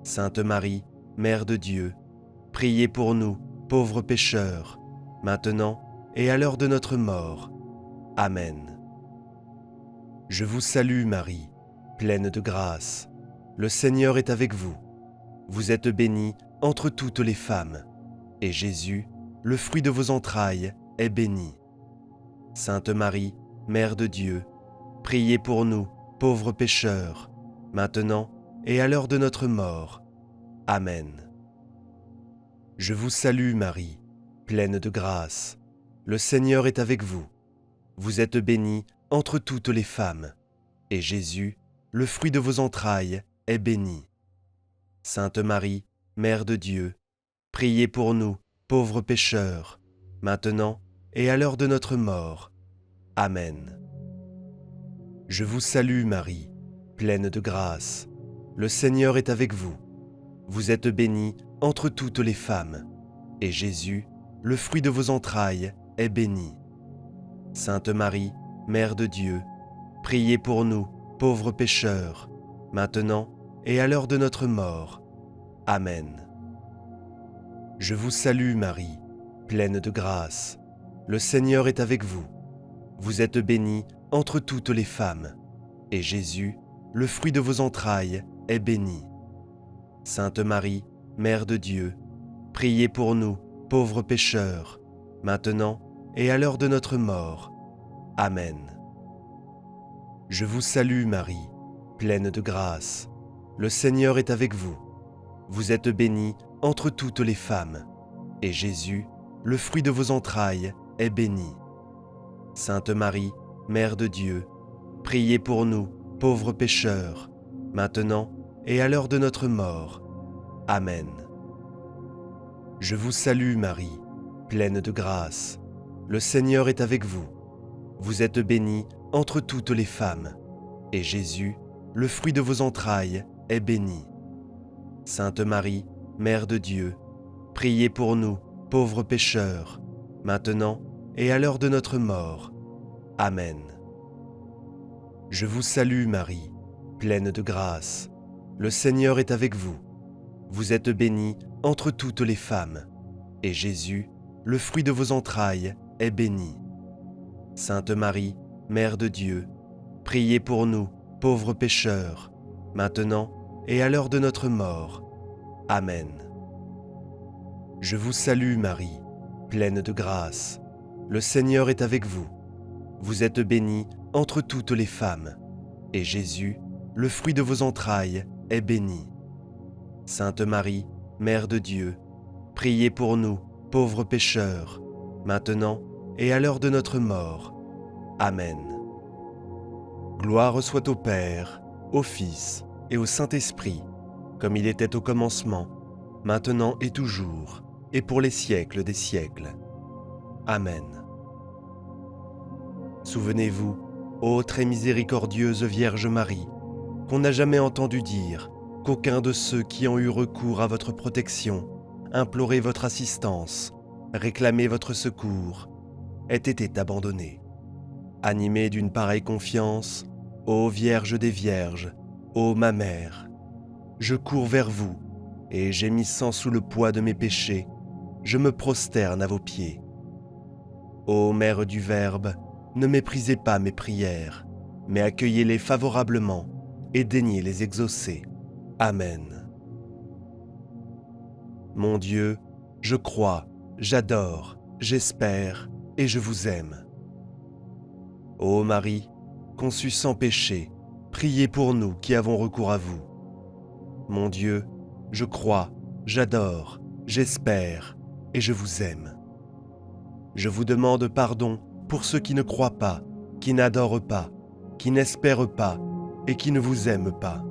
Sainte Marie, Mère de Dieu, priez pour nous, pauvres pécheurs, maintenant et à l'heure de notre mort. Amen. Je vous salue Marie, pleine de grâce. Le Seigneur est avec vous. Vous êtes bénie entre toutes les femmes, et Jésus, le fruit de vos entrailles, est béni. Sainte Marie, Mère de Dieu, priez pour nous, pauvres pécheurs, maintenant et à l'heure de notre mort. Amen. Je vous salue Marie, pleine de grâce. Le Seigneur est avec vous. Vous êtes bénie entre toutes les femmes, et Jésus, le fruit de vos entrailles, est béni. Sainte Marie, Mère de Dieu, priez pour nous, pauvres pécheurs, maintenant et à l'heure de notre mort. Amen. Je vous salue Marie, pleine de grâce. Le Seigneur est avec vous. Vous êtes bénie entre toutes les femmes, et Jésus, le fruit de vos entrailles, est béni. Sainte Marie, Mère de Dieu, priez pour nous, pauvres pécheurs, maintenant et à l'heure de notre mort. Amen. Je vous salue Marie, pleine de grâce. Le Seigneur est avec vous. Vous êtes bénie entre toutes les femmes, et Jésus, le fruit de vos entrailles, est béni. Sainte Marie, Mère de Dieu, priez pour nous, pauvres pécheurs, maintenant et à l'heure de notre mort. Amen. Je vous salue Marie, pleine de grâce. Le Seigneur est avec vous. Vous êtes bénie entre toutes les femmes, et Jésus, le fruit de vos entrailles, est béni. Sainte Marie, Mère de Dieu, priez pour nous, pauvres pécheurs, maintenant et à l'heure de notre mort. Amen. Je vous salue Marie, pleine de grâce. Le Seigneur est avec vous. Vous êtes bénie entre toutes les femmes, et Jésus, le fruit de vos entrailles, est béni. Sainte Marie, Mère de Dieu, priez pour nous, pauvres pécheurs, maintenant et à l'heure de notre mort. Amen. Je vous salue Marie, pleine de grâce. Le Seigneur est avec vous. Vous êtes bénie entre toutes les femmes, et Jésus, le fruit de vos entrailles, est béni. Sainte Marie, Mère de Dieu, priez pour nous, pauvres pécheurs, maintenant et à l'heure de notre mort. Amen. Je vous salue Marie, pleine de grâce. Le Seigneur est avec vous. Vous êtes bénie entre toutes les femmes, et Jésus, le fruit de vos entrailles, est béni. Sainte Marie, Mère de Dieu, priez pour nous, pauvres pécheurs, maintenant et à l'heure de notre mort. Amen. Gloire soit au Père, au Fils et au Saint-Esprit, comme il était au commencement, maintenant et toujours, et pour les siècles des siècles. Amen. Souvenez-vous, ô très miséricordieuse Vierge Marie, qu'on n'a jamais entendu dire qu'aucun de ceux qui ont eu recours à votre protection, imploré votre assistance, réclamé votre secours, ait été abandonné. Animé d'une pareille confiance, ô Vierge des Vierges, ô ma Mère, je cours vers vous, et gémissant sous le poids de mes péchés, je me prosterne à vos pieds. Ô Mère du Verbe, ne méprisez pas mes prières, mais accueillez-les favorablement et daignez les exaucer. Amen. Mon Dieu, je crois, j'adore, j'espère et je vous aime. Ô Marie, conçue sans péché, priez pour nous qui avons recours à vous. Mon Dieu, je crois, j'adore, j'espère et je vous aime. Je vous demande pardon pour ceux qui ne croient pas, qui n'adorent pas, qui n'espèrent pas et qui ne vous aiment pas.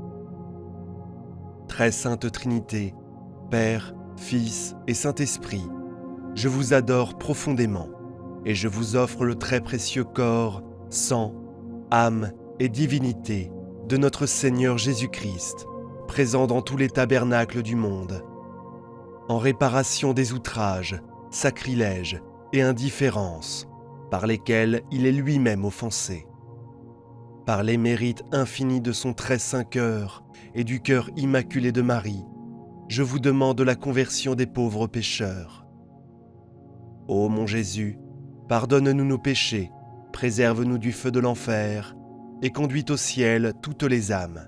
Très sainte Trinité, Père, Fils et Saint-Esprit, je vous adore profondément et je vous offre le très précieux corps, sang, âme et divinité de notre Seigneur Jésus-Christ, présent dans tous les tabernacles du monde, en réparation des outrages, sacrilèges et indifférences par lesquels il est lui-même offensé. Par les mérites infinis de son très saint cœur et du cœur immaculé de Marie, je vous demande la conversion des pauvres pécheurs. Ô mon Jésus, pardonne-nous nos péchés, préserve-nous du feu de l'enfer et conduis au ciel toutes les âmes,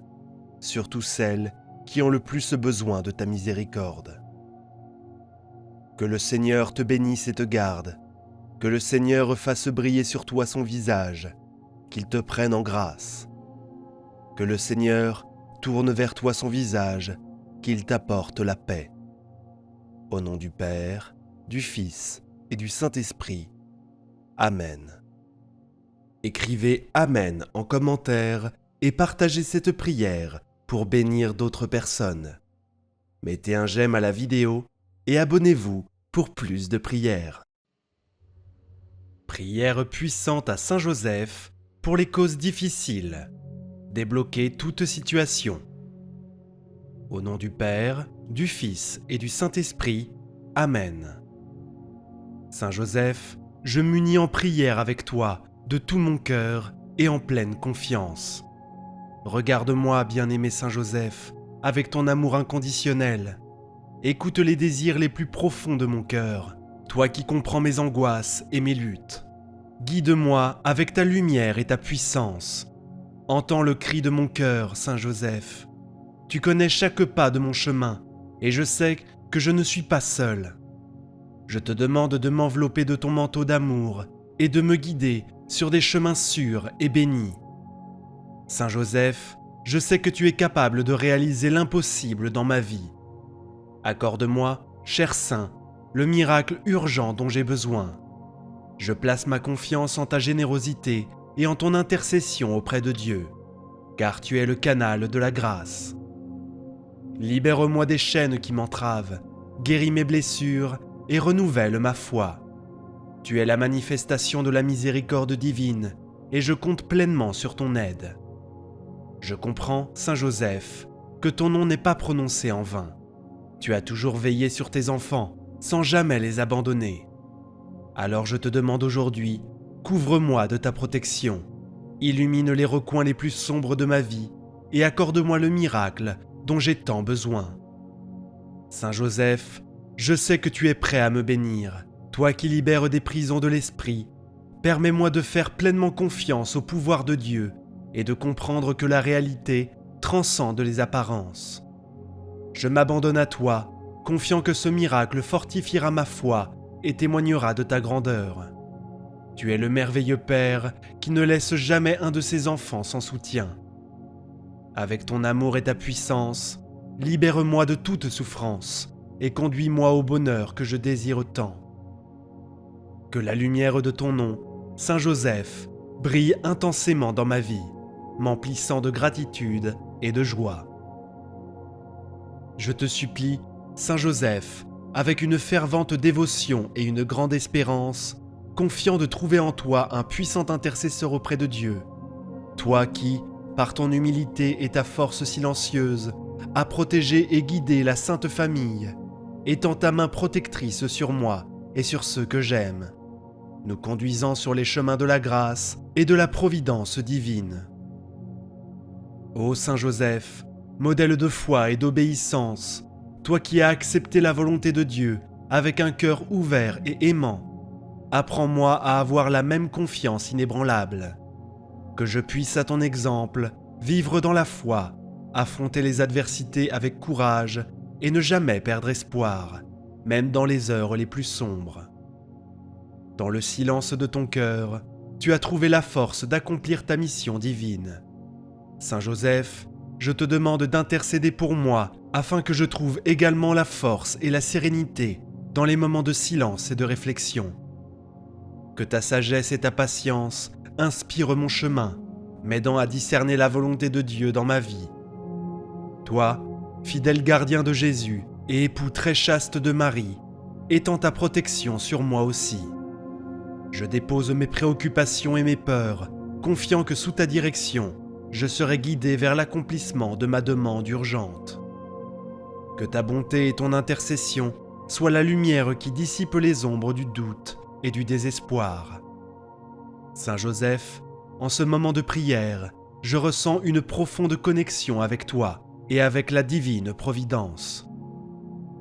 surtout celles qui ont le plus besoin de ta miséricorde. Que le Seigneur te bénisse et te garde, que le Seigneur fasse briller sur toi son visage, qu'il te prenne en grâce. Que le Seigneur tourne vers toi son visage, qu'il t'apporte la paix. Au nom du Père, du Fils et du Saint-Esprit. Amen. Écrivez Amen en commentaire et partagez cette prière pour bénir d'autres personnes. Mettez un j'aime à la vidéo et abonnez-vous pour plus de prières. Prière puissante à Saint Joseph pour les causes difficiles. Débloquer toute situation. Au nom du Père, du Fils et du Saint-Esprit. Amen. Saint Joseph, je m'unis en prière avec toi de tout mon cœur et en pleine confiance. Regarde-moi, bien-aimé Saint Joseph, avec ton amour inconditionnel. Écoute les désirs les plus profonds de mon cœur, toi qui comprends mes angoisses et mes luttes. Guide-moi avec ta lumière et ta puissance. Entends le cri de mon cœur, Saint Joseph. Tu connais chaque pas de mon chemin, et je sais que je ne suis pas seul. Je te demande de m'envelopper de ton manteau d'amour et de me guider sur des chemins sûrs et bénis. Saint Joseph, je sais que tu es capable de réaliser l'impossible dans ma vie. Accorde-moi, cher Saint, le miracle urgent dont j'ai besoin. Je place ma confiance en ta générosité et en ton intercession auprès de Dieu, car tu es le canal de la grâce. Libère-moi des chaînes qui m'entravent, guéris mes blessures et renouvelle ma foi. Tu es la manifestation de la miséricorde divine et je compte pleinement sur ton aide. Je comprends, Saint Joseph, que ton nom n'est pas prononcé en vain. Tu as toujours veillé sur tes enfants, sans jamais les abandonner. Alors je te demande aujourd'hui, couvre-moi de ta protection, illumine les recoins les plus sombres de ma vie et accorde-moi le miracle dont j'ai tant besoin. Saint Joseph, je sais que tu es prêt à me bénir, toi qui libères des prisons de l'esprit. Permets-moi de faire pleinement confiance au pouvoir de Dieu et de comprendre que la réalité transcende les apparences. Je m'abandonne à toi, confiant que ce miracle fortifiera ma foi et témoignera de ta grandeur. Tu es le merveilleux Père qui ne laisse jamais un de ses enfants sans soutien. Avec ton amour et ta puissance, libère-moi de toute souffrance et conduis-moi au bonheur que je désire tant. Que la lumière de ton nom, Saint Joseph, brille intensément dans ma vie, m'emplissant de gratitude et de joie. Je te supplie, Saint Joseph, avec une fervente dévotion et une grande espérance, confiant de trouver en toi un puissant intercesseur auprès de Dieu, toi qui, par ton humilité et ta force silencieuse, as protégé et guidé la Sainte Famille, étends ta main protectrice sur moi et sur ceux que j'aime, nous conduisant sur les chemins de la grâce et de la providence divine. Ô Saint Joseph, modèle de foi et d'obéissance, toi qui as accepté la volonté de Dieu avec un cœur ouvert et aimant, apprends-moi à avoir la même confiance inébranlable. Que je puisse à ton exemple vivre dans la foi, affronter les adversités avec courage et ne jamais perdre espoir, même dans les heures les plus sombres. Dans le silence de ton cœur, tu as trouvé la force d'accomplir ta mission divine. Saint Joseph, je te demande d'intercéder pour moi afin que je trouve également la force et la sérénité dans les moments de silence et de réflexion. Que ta sagesse et ta patience inspirent mon chemin, m'aidant à discerner la volonté de Dieu dans ma vie. Toi, fidèle gardien de Jésus et époux très chaste de Marie, étends ta protection sur moi aussi. Je dépose mes préoccupations et mes peurs, confiant que sous ta direction, je serai guidé vers l'accomplissement de ma demande urgente. Que ta bonté et ton intercession soient la lumière qui dissipe les ombres du doute et du désespoir. Saint Joseph, en ce moment de prière, je ressens une profonde connexion avec toi et avec la divine providence.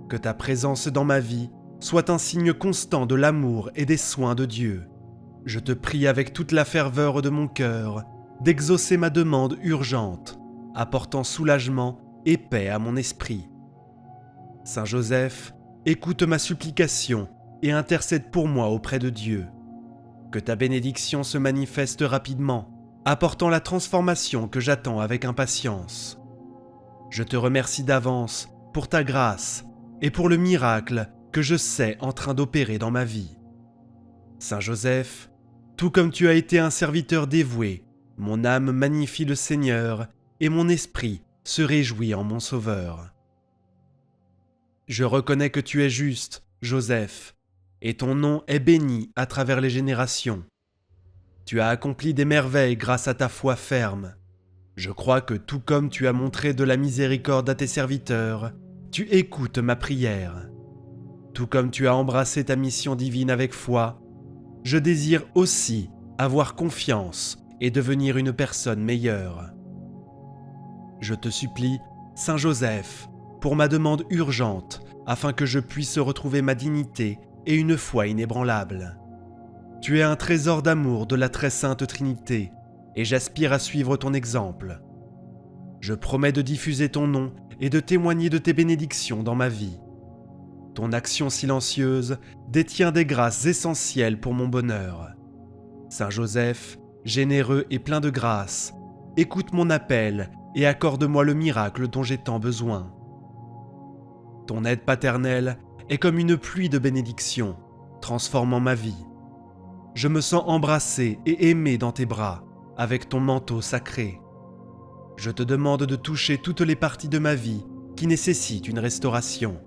Que ta présence dans ma vie soit un signe constant de l'amour et des soins de Dieu. Je te prie avec toute la ferveur de mon cœur d'exaucer ma demande urgente, apportant soulagement et paix à mon esprit. Saint Joseph, écoute ma supplication et intercède pour moi auprès de Dieu. Que ta bénédiction se manifeste rapidement, apportant la transformation que j'attends avec impatience. Je te remercie d'avance pour ta grâce et pour le miracle que je sais en train d'opérer dans ma vie. Saint Joseph, tout comme tu as été un serviteur dévoué, mon âme magnifie le Seigneur et mon esprit se réjouit en mon Sauveur. Je reconnais que tu es juste, Joseph, et ton nom est béni à travers les générations. Tu as accompli des merveilles grâce à ta foi ferme. Je crois que tout comme tu as montré de la miséricorde à tes serviteurs, tu écoutes ma prière. Tout comme tu as embrassé ta mission divine avec foi, je désire aussi avoir confiance et devenir une personne meilleure. Je te supplie, Saint Joseph, pour ma demande urgente, afin que je puisse retrouver ma dignité et une foi inébranlable. Tu es un trésor d'amour de la très sainte Trinité, et j'aspire à suivre ton exemple. Je promets de diffuser ton nom et de témoigner de tes bénédictions dans ma vie. Ton action silencieuse détient des grâces essentielles pour mon bonheur. Saint Joseph, généreux et plein de grâce, écoute mon appel et accorde-moi le miracle dont j'ai tant besoin. Ton aide paternelle est comme une pluie de bénédictions, transformant ma vie. Je me sens embrassé et aimé dans tes bras, avec ton manteau sacré. Je te demande de toucher toutes les parties de ma vie qui nécessitent une restauration.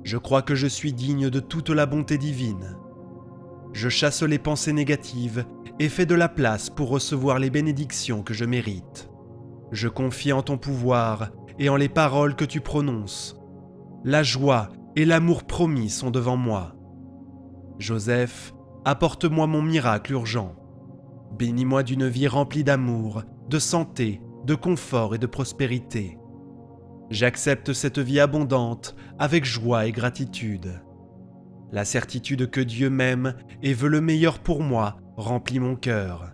Je crois que je suis digne de toute la bonté divine. Je chasse les pensées négatives et fais de la place pour recevoir les bénédictions que je mérite. Je confie en ton pouvoir et en les paroles que tu prononces. La joie et l'amour promis sont devant moi. Joseph, apporte-moi mon miracle urgent. Bénis-moi d'une vie remplie d'amour, de santé, de confort et de prospérité. J'accepte cette vie abondante avec joie et gratitude. La certitude que Dieu m'aime et veut le meilleur pour moi remplit mon cœur.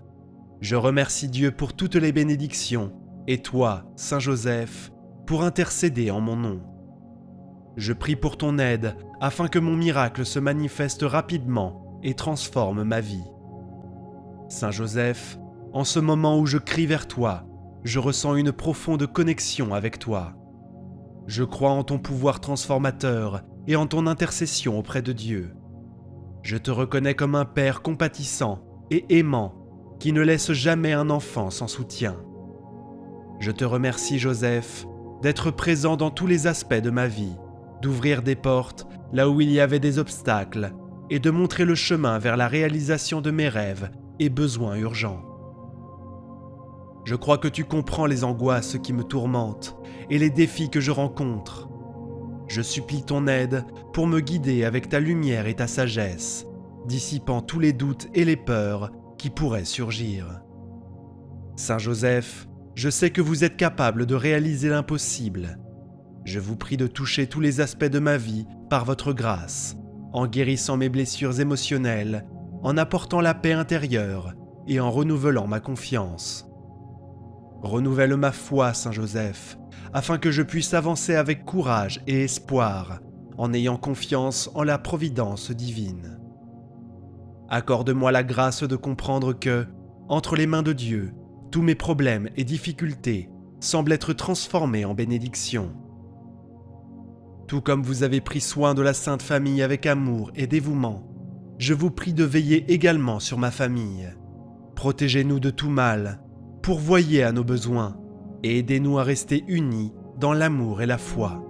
Je remercie Dieu pour toutes les bénédictions et toi, Saint Joseph, pour intercéder en mon nom. Je prie pour ton aide afin que mon miracle se manifeste rapidement et transforme ma vie. Saint Joseph, en ce moment où je crie vers toi, je ressens une profonde connexion avec toi. Je crois en ton pouvoir transformateur et en ton intercession auprès de Dieu. Je te reconnais comme un père compatissant et aimant qui ne laisse jamais un enfant sans soutien. Je te remercie, Joseph, d'être présent dans tous les aspects de ma vie, d'ouvrir des portes là où il y avait des obstacles et de montrer le chemin vers la réalisation de mes rêves et besoins urgents. Je crois que tu comprends les angoisses qui me tourmentent et les défis que je rencontre. Je supplie ton aide pour me guider avec ta lumière et ta sagesse, dissipant tous les doutes et les peurs qui pourraient surgir. Saint Joseph, je sais que vous êtes capable de réaliser l'impossible. Je vous prie de toucher tous les aspects de ma vie par votre grâce, en guérissant mes blessures émotionnelles, en apportant la paix intérieure et en renouvelant ma confiance. Renouvelle ma foi, Saint Joseph, afin que je puisse avancer avec courage et espoir, en ayant confiance en la providence divine. Accorde-moi la grâce de comprendre que, entre les mains de Dieu, tous mes problèmes et difficultés semblent être transformés en bénédictions. Tout comme vous avez pris soin de la Sainte Famille avec amour et dévouement, je vous prie de veiller également sur ma famille. Protégez-nous de tout mal, pourvoyez à nos besoins et aidez-nous à rester unis dans l'amour et la foi.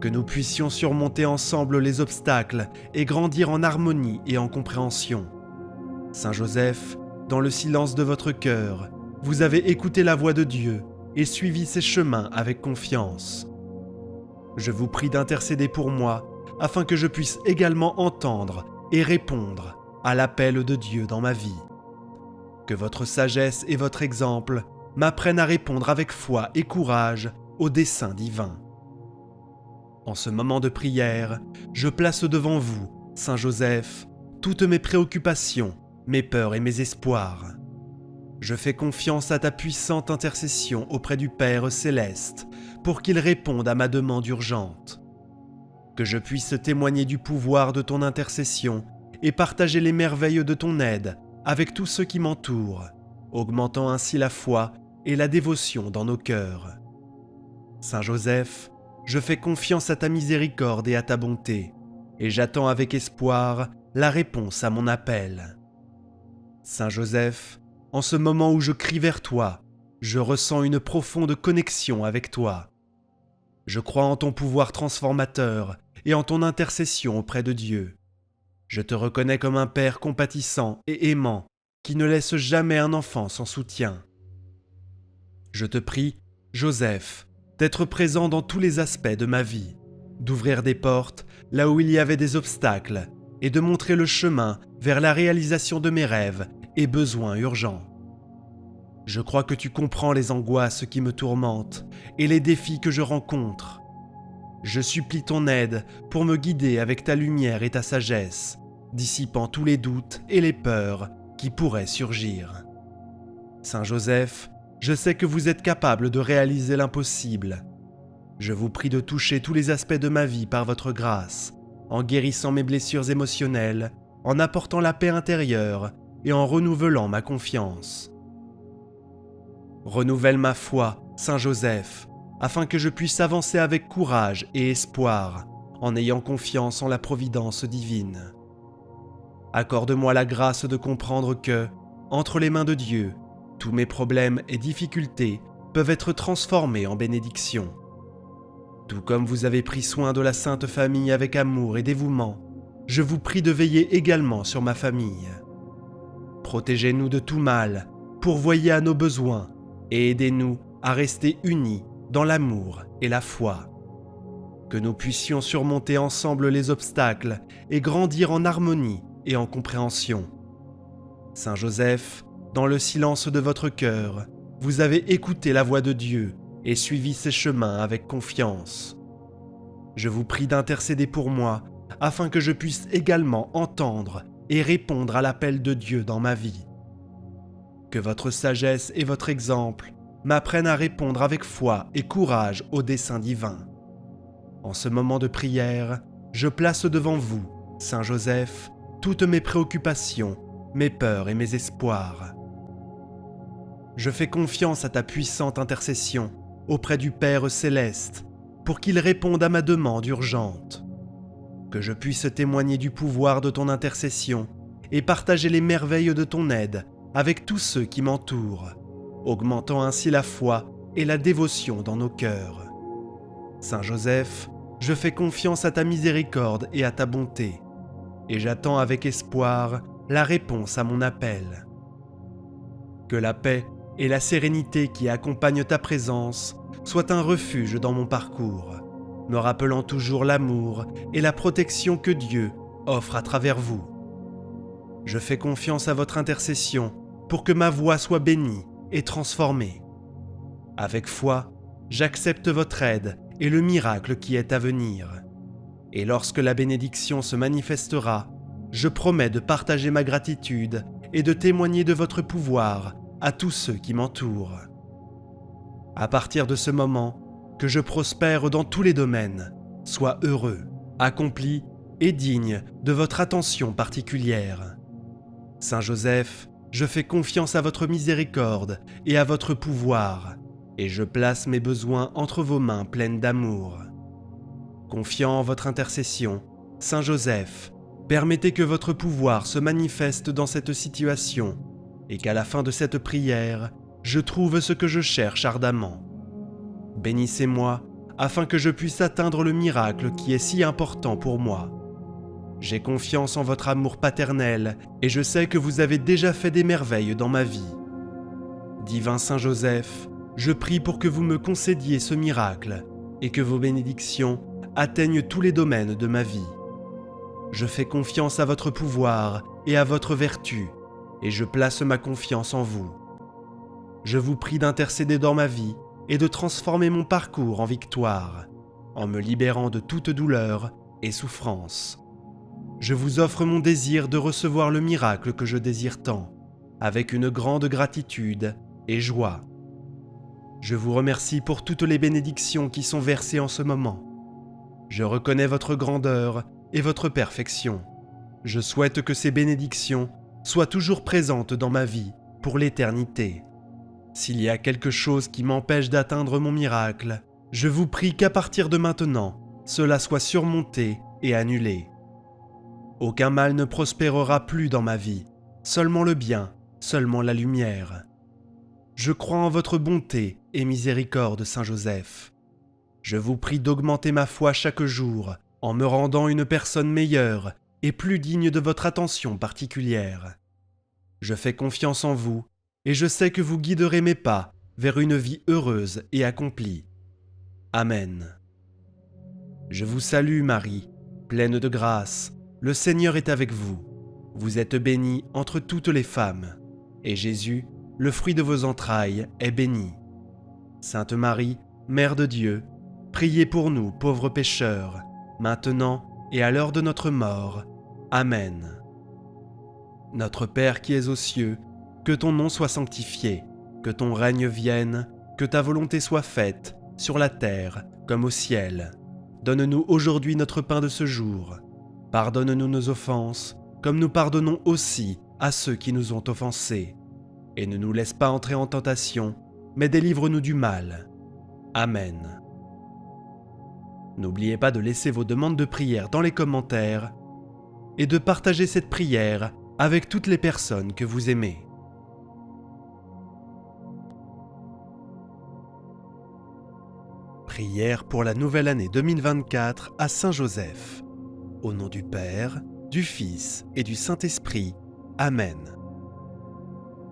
que nous puissions surmonter ensemble les obstacles et grandir en harmonie et en compréhension. Saint Joseph, dans le silence de votre cœur, vous avez écouté la voix de Dieu et suivi ses chemins avec confiance. Je vous prie d'intercéder pour moi, afin que je puisse également entendre et répondre à l'appel de Dieu dans ma vie. Que votre sagesse et votre exemple m'apprennent à répondre avec foi et courage au dessein divin. En ce moment de prière, je place devant vous, Saint Joseph, toutes mes préoccupations, mes peurs et mes espoirs. Je fais confiance à ta puissante intercession auprès du Père céleste pour qu'il réponde à ma demande urgente. Que je puisse témoigner du pouvoir de ton intercession et partager les merveilles de ton aide avec tous ceux qui m'entourent, augmentant ainsi la foi et la dévotion dans nos cœurs. Saint Joseph, je fais confiance à ta miséricorde et à ta bonté, et j'attends avec espoir la réponse à mon appel. Saint Joseph, en ce moment où je crie vers toi, je ressens une profonde connexion avec toi. Je crois en ton pouvoir transformateur et en ton intercession auprès de Dieu. Je te reconnais comme un Père compatissant et aimant qui ne laisse jamais un enfant sans soutien. Je te prie, Joseph, d'être présent dans tous les aspects de ma vie, d'ouvrir des portes là où il y avait des obstacles et de montrer le chemin vers la réalisation de mes rêves et besoins urgents. Je crois que tu comprends les angoisses qui me tourmentent et les défis que je rencontre. Je supplie ton aide pour me guider avec ta lumière et ta sagesse, dissipant tous les doutes et les peurs qui pourraient surgir. Saint Joseph, je sais que vous êtes capable de réaliser l'impossible. Je vous prie de toucher tous les aspects de ma vie par votre grâce, en guérissant mes blessures émotionnelles, en apportant la paix intérieure et en renouvelant ma confiance. Renouvelle ma foi, Saint Joseph, afin que je puisse avancer avec courage et espoir, en ayant confiance en la providence divine. Accorde-moi la grâce de comprendre que, entre les mains de Dieu, tous mes problèmes et difficultés peuvent être transformés en bénédictions. Tout comme vous avez pris soin de la Sainte Famille avec amour et dévouement, je vous prie de veiller également sur ma famille. Protégez-nous de tout mal, pourvoyez à nos besoins et aidez-nous à rester unis dans l'amour et la foi. Que nous puissions surmonter ensemble les obstacles et grandir en harmonie et en compréhension. Saint Joseph, dans le silence de votre cœur, vous avez écouté la voix de Dieu et suivi ses chemins avec confiance. Je vous prie d'intercéder pour moi afin que je puisse également entendre et répondre à l'appel de Dieu dans ma vie. Que votre sagesse et votre exemple m'apprennent à répondre avec foi et courage au dessein divin. En ce moment de prière, je place devant vous, Saint Joseph, toutes mes préoccupations, mes peurs et mes espoirs. Je fais confiance à ta puissante intercession auprès du Père céleste pour qu'il réponde à ma demande urgente. Que je puisse témoigner du pouvoir de ton intercession et partager les merveilles de ton aide avec tous ceux qui m'entourent, augmentant ainsi la foi et la dévotion dans nos cœurs. Saint Joseph, je fais confiance à ta miséricorde et à ta bonté, et j'attends avec espoir la réponse à mon appel. Que la paix et la sérénité qui accompagnent ta présence soient un refuge dans mon parcours, me rappelant toujours l'amour et la protection que Dieu offre à travers vous. Je fais confiance à votre intercession pour que ma voix soit bénie et transformée. Avec foi, j'accepte votre aide et le miracle qui est à venir. Et lorsque la bénédiction se manifestera, je promets de partager ma gratitude et de témoigner de votre pouvoir à tous ceux qui m'entourent. À partir de ce moment, que je prospère dans tous les domaines, sois heureux, accompli et digne de votre attention particulière. Saint Joseph, je fais confiance à votre miséricorde et à votre pouvoir, et je place mes besoins entre vos mains pleines d'amour. Confiant en votre intercession, Saint Joseph, permettez que votre pouvoir se manifeste dans cette situation et qu'à la fin de cette prière, je trouve ce que je cherche ardemment. Bénissez-moi afin que je puisse atteindre le miracle qui est si important pour moi. J'ai confiance en votre amour paternel et je sais que vous avez déjà fait des merveilles dans ma vie. Divin Saint Joseph, je prie pour que vous me concédiez ce miracle et que vos bénédictions atteignent tous les domaines de ma vie. Je fais confiance à votre pouvoir et à votre vertu et je place ma confiance en vous. Je vous prie d'intercéder dans ma vie et de transformer mon parcours en victoire, en me libérant de toute douleur et souffrance. Je vous offre mon désir de recevoir le miracle que je désire tant, avec une grande gratitude et joie. Je vous remercie pour toutes les bénédictions qui sont versées en ce moment. Je reconnais votre grandeur et votre perfection. Je souhaite que ces bénédictions soient toujours présentes dans ma vie pour l'éternité. S'il y a quelque chose qui m'empêche d'atteindre mon miracle, je vous prie qu'à partir de maintenant, cela soit surmonté et annulé. Aucun mal ne prospérera plus dans ma vie, seulement le bien, seulement la lumière. Je crois en votre bonté et miséricorde, Saint Joseph. Je vous prie d'augmenter ma foi chaque jour, en me rendant une personne meilleure et plus digne de votre attention particulière. Je fais confiance en vous, et je sais que vous guiderez mes pas vers une vie heureuse et accomplie. Amen. Je vous salue, Marie, pleine de grâce. Le Seigneur est avec vous. Vous êtes bénie entre toutes les femmes, et Jésus, le fruit de vos entrailles, est béni. Sainte Marie, Mère de Dieu, priez pour nous, pauvres pécheurs, maintenant et à l'heure de notre mort. Amen. Notre Père qui es aux cieux, que ton nom soit sanctifié, que ton règne vienne, que ta volonté soit faite, sur la terre comme au ciel. Donne-nous aujourd'hui notre pain de ce jour. Pardonne-nous nos offenses, comme nous pardonnons aussi à ceux qui nous ont offensés. Et ne nous laisse pas entrer en tentation, mais délivre-nous du mal. Amen. N'oubliez pas de laisser vos demandes de prière dans les commentaires et de partager cette prière avec toutes les personnes que vous aimez. Prière pour la nouvelle année 2024 à Saint Joseph. Au nom du Père, du Fils et du Saint-Esprit. Amen.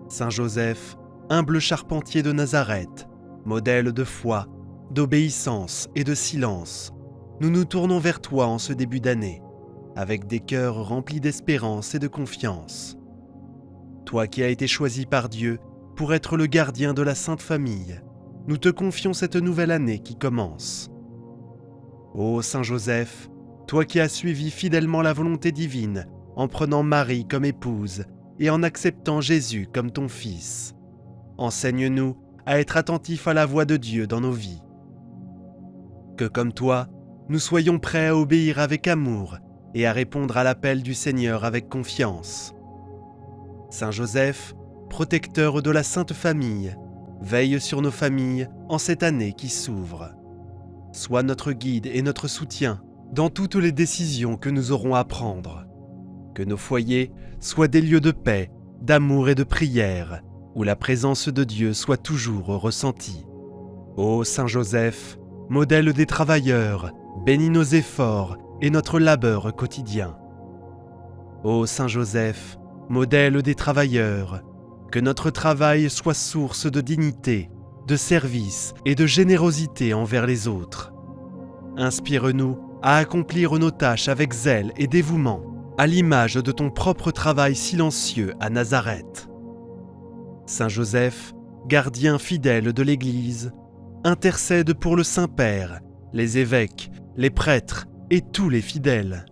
Saint Joseph, humble charpentier de Nazareth, modèle de foi, d'obéissance et de silence, nous nous tournons vers toi en ce début d'année, avec des cœurs remplis d'espérance et de confiance. Toi qui as été choisi par Dieu pour être le gardien de la Sainte Famille, nous te confions cette nouvelle année qui commence. Ô Saint Joseph, toi qui as suivi fidèlement la volonté divine en prenant Marie comme épouse et en acceptant Jésus comme ton Fils, enseigne-nous à être attentifs à la voix de Dieu dans nos vies. Que comme toi, nous soyons prêts à obéir avec amour et à répondre à l'appel du Seigneur avec confiance. Saint Joseph, protecteur de la Sainte Famille, veille sur nos familles en cette année qui s'ouvre. Sois notre guide et notre soutien dans toutes les décisions que nous aurons à prendre. Que nos foyers soient des lieux de paix, d'amour et de prière, où la présence de Dieu soit toujours ressentie. Ô Saint Joseph, modèle des travailleurs, bénis nos efforts et notre labeur quotidien. Ô Saint Joseph, modèle des travailleurs, que notre travail soit source de dignité, de service et de générosité envers les autres. Inspire-nous à accomplir nos tâches avec zèle et dévouement, à l'image de ton propre travail silencieux à Nazareth. Saint Joseph, gardien fidèle de l'Église, intercède pour le Saint-Père, les évêques, les prêtres et tous les fidèles.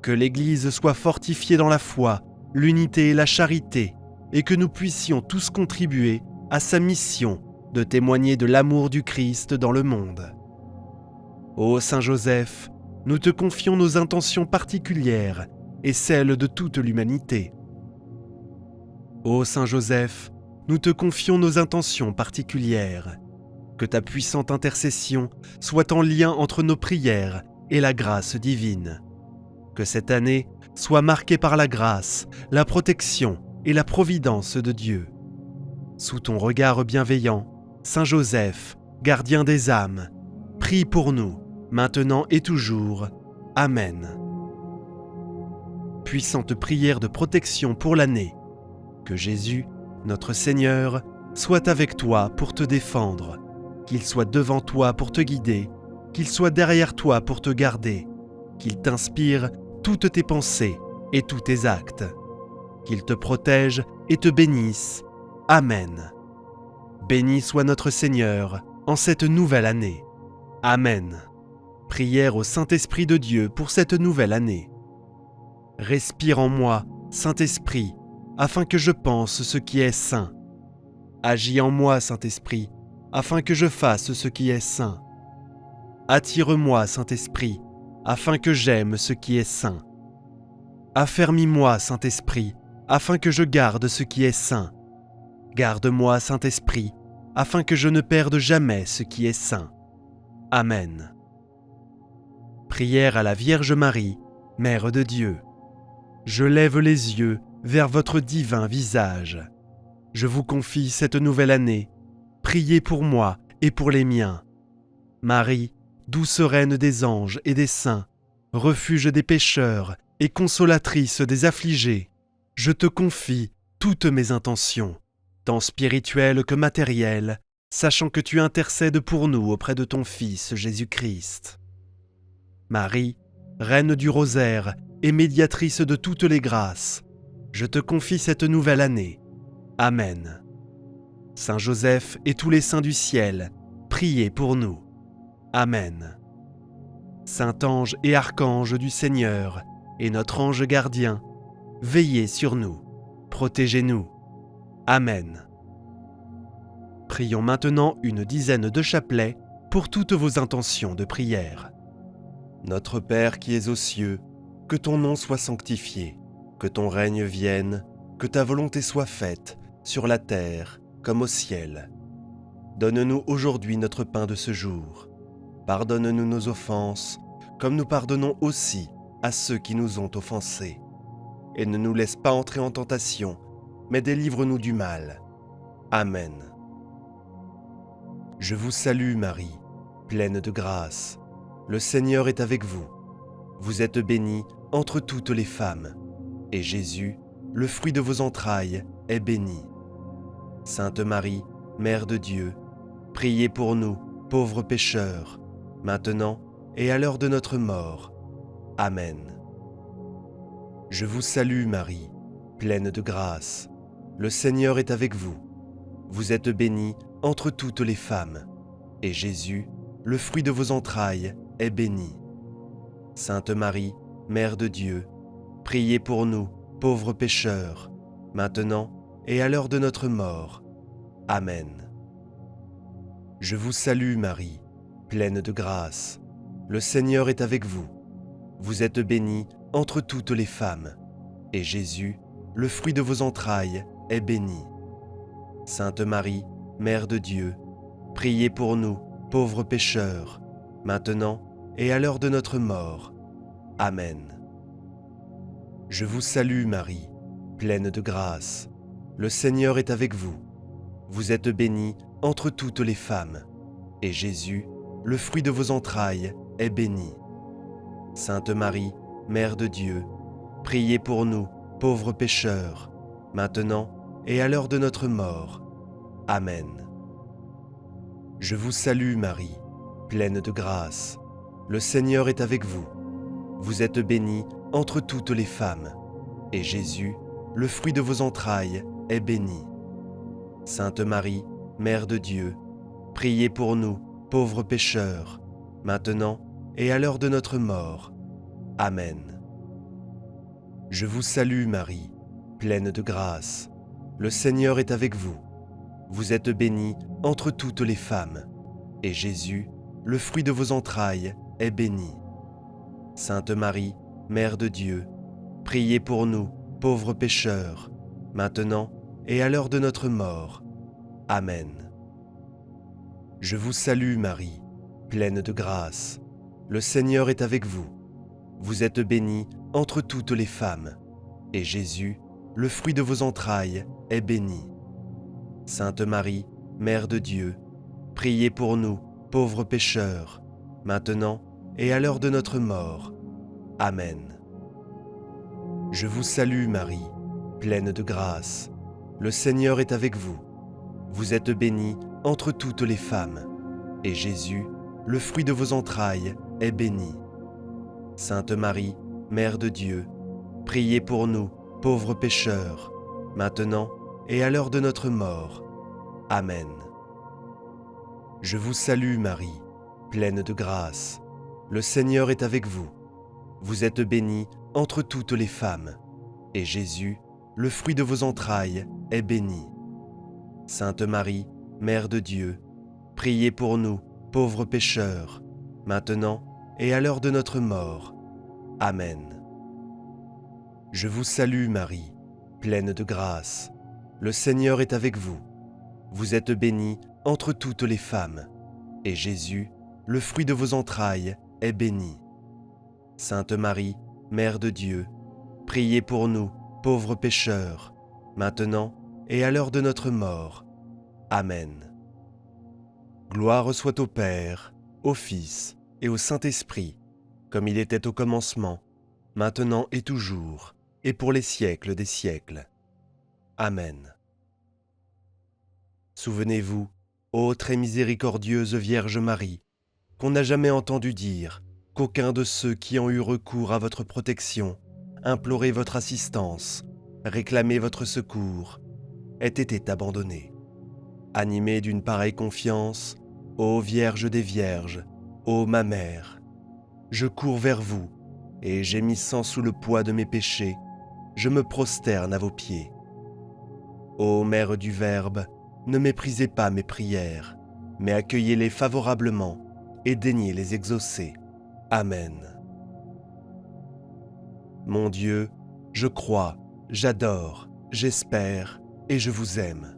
Que l'Église soit fortifiée dans la foi, l'unité et la charité, et que nous puissions tous contribuer à sa mission de témoigner de l'amour du Christ dans le monde. Ô Saint Joseph, nous te confions nos intentions particulières et celles de toute l'humanité. Ô Saint Joseph, nous te confions nos intentions particulières. Que ta puissante intercession soit en lien entre nos prières et la grâce divine. Que cette année soit marquée par la grâce, la protection et la providence de Dieu. Sous ton regard bienveillant, Saint Joseph, gardien des âmes, prie pour nous, maintenant et toujours. Amen. Puissante prière de protection pour l'année. Que Jésus, notre Seigneur, soit avec toi pour te défendre, qu'il soit devant toi pour te guider, qu'il soit derrière toi pour te garder, qu'il t'inspire toutes tes pensées et tous tes actes, qu'il te protège et te bénisse. Amen. Béni soit notre Seigneur en cette nouvelle année. Amen. Prière au Saint-Esprit de Dieu pour cette nouvelle année. Respire en moi, Saint-Esprit, afin que je pense ce qui est saint. Agis en moi, Saint-Esprit, afin que je fasse ce qui est saint. Attire-moi, Saint-Esprit, afin que j'aime ce qui est saint. Affermis-moi, Saint-Esprit, afin que je garde ce qui est saint. Garde-moi, Saint-Esprit, afin que je ne perde jamais ce qui est saint. Amen. Prière à la Vierge Marie, Mère de Dieu. Je lève les yeux vers votre divin visage. Je vous confie cette nouvelle année. Priez pour moi et pour les miens. Marie, douce reine des anges et des saints, refuge des pécheurs et consolatrice des affligés, je te confie toutes mes intentions, tant spirituelles que matérielles, sachant que tu intercèdes pour nous auprès de ton Fils Jésus-Christ. Marie, reine du rosaire et médiatrice de toutes les grâces, je te confie cette nouvelle année. Amen. Saint Joseph et tous les saints du ciel, priez pour nous. Amen. Saint ange et archange du Seigneur et notre ange gardien, veillez sur nous, protégez-nous. Amen. Prions maintenant une dizaine de chapelets pour toutes vos intentions de prière. Notre Père qui es aux cieux, que ton nom soit sanctifié, que ton règne vienne, que ta volonté soit faite, sur la terre comme au ciel. Donne-nous aujourd'hui notre pain de ce jour. Pardonne-nous nos offenses, comme nous pardonnons aussi à ceux qui nous ont offensés. Et ne nous laisse pas entrer en tentation, mais délivre-nous du mal. Amen. Je vous salue Marie, pleine de grâce. Le Seigneur est avec vous. Vous êtes bénie entre toutes les femmes, et Jésus, le fruit de vos entrailles, est béni. Sainte Marie, Mère de Dieu, priez pour nous, pauvres pécheurs, maintenant et à l'heure de notre mort. Amen. Je vous salue Marie, pleine de grâce. Le Seigneur est avec vous. Vous êtes bénie entre toutes les femmes, et Jésus, le fruit de vos entrailles, est béni. Sainte Marie, Mère de Dieu, priez pour nous, pauvres pécheurs, maintenant et à l'heure de notre mort. Amen. Je vous salue Marie, pleine de grâce. Le Seigneur est avec vous. Vous êtes bénie entre toutes les femmes, et Jésus, le fruit de vos entrailles, est béni. Sainte Marie, Mère de Dieu, priez pour nous, pauvres pécheurs, maintenant et à l'heure de notre mort. Amen. Je vous salue Marie, pleine de grâce. Le Seigneur est avec vous. Vous êtes bénie entre toutes les femmes, et Jésus, le fruit de vos entrailles, est béni. Sainte Marie, Mère de Dieu, priez pour nous, pauvres pécheurs, maintenant et à l'heure de notre mort. Amen. Je vous salue Marie, pleine de grâce. Le Seigneur est avec vous. Vous êtes bénie entre toutes les femmes, et Jésus, le fruit de vos entrailles, est béni. Sainte Marie, Mère de Dieu, priez pour nous, pauvres pécheurs, maintenant et à l'heure de notre mort. Amen. Je vous salue Marie, pleine de grâce. Le Seigneur est avec vous. Vous êtes bénie entre toutes les femmes, et Jésus, le fruit de vos entrailles, est béni. Sainte Marie, Mère de Dieu, priez pour nous, pauvres pécheurs, maintenant et à l'heure de notre mort. Amen. Je vous salue Marie, pleine de grâce. Le Seigneur est avec vous. Vous êtes bénie entre toutes les femmes, et Jésus, le fruit de vos entrailles, est béni. Sainte Marie, Mère de Dieu, priez pour nous, pauvres pécheurs, maintenant et à l'heure de notre mort. Amen. Je vous salue Marie, pleine de grâce. Le Seigneur est avec vous. Vous êtes bénie entre toutes les femmes, et Jésus, le fruit de vos entrailles, est béni. Sainte Marie, Mère de Dieu, priez pour nous, pauvres pécheurs, maintenant et à l'heure de notre mort. Amen. Je vous salue Marie, pleine de grâce. Le Seigneur est avec vous. Vous êtes bénie entre toutes les femmes, et Jésus, le fruit de vos entrailles, est béni. Sainte Marie, Mère de Dieu, priez pour nous, pauvres pécheurs, maintenant et à l'heure de notre mort. Amen. Je vous salue Marie, pleine de grâce. Le Seigneur est avec vous. Vous êtes bénie entre toutes les femmes, et Jésus, le fruit de vos entrailles, est béni. Sainte Marie, Mère de Dieu, priez pour nous, pauvres pécheurs, maintenant et à l'heure de notre mort. Amen. Gloire soit au Père, au Fils et au Saint-Esprit, comme il était au commencement, maintenant et toujours, et pour les siècles des siècles. Amen. Souvenez-vous, ô très miséricordieuse Vierge Marie, qu'on n'a jamais entendu dire qu'aucun de ceux qui ont eu recours à votre protection, imploré votre assistance, réclamé votre secours, ait été abandonné. Animée d'une pareille confiance, ô Vierge des Vierges, ô ma Mère, je cours vers vous, et gémissant sous le poids de mes péchés, je me prosterne à vos pieds. Ô Mère du Verbe, ne méprisez pas mes prières, mais accueillez-les favorablement et daignez les exaucer. Amen. Mon Dieu, je crois, j'adore, j'espère et je vous aime.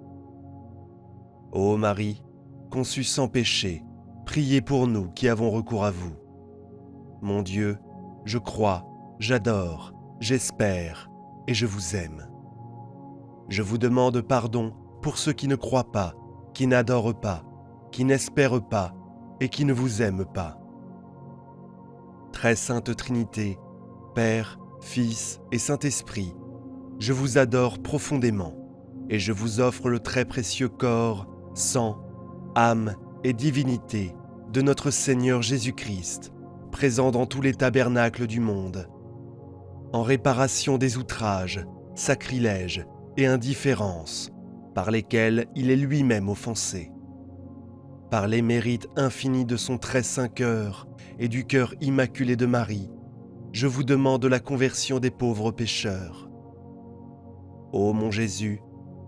Ô Marie, conçue sans péché, priez pour nous qui avons recours à vous. Mon Dieu, je crois, j'adore, j'espère et je vous aime. Je vous demande pardon pour ceux qui ne croient pas, qui n'adorent pas, qui n'espèrent pas et qui ne vous aiment pas. Très sainte Trinité, Père, Fils et Saint-Esprit, je vous adore profondément et je vous offre le très précieux corps, sang, âme et divinité de notre Seigneur Jésus-Christ, présent dans tous les tabernacles du monde, en réparation des outrages, sacrilèges et indifférences par lesquels il est lui-même offensé. Par les mérites infinis de son très saint cœur et du cœur immaculé de Marie, je vous demande la conversion des pauvres pécheurs. Ô mon Jésus,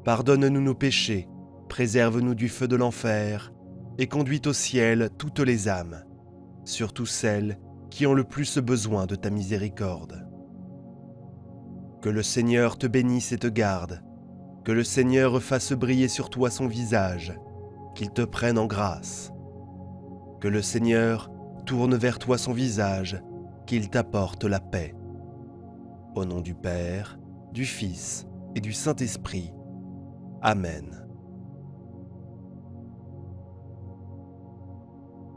pardonne-nous nos péchés, préserve-nous du feu de l'enfer et conduis au ciel toutes les âmes, surtout celles qui ont le plus besoin de ta miséricorde. Que le Seigneur te bénisse et te garde, que le Seigneur fasse briller sur toi son visage, qu'il te prenne en grâce. Que le Seigneur tourne vers toi son visage, qu'il t'apporte la paix. Au nom du Père, du Fils et du Saint-Esprit. Amen.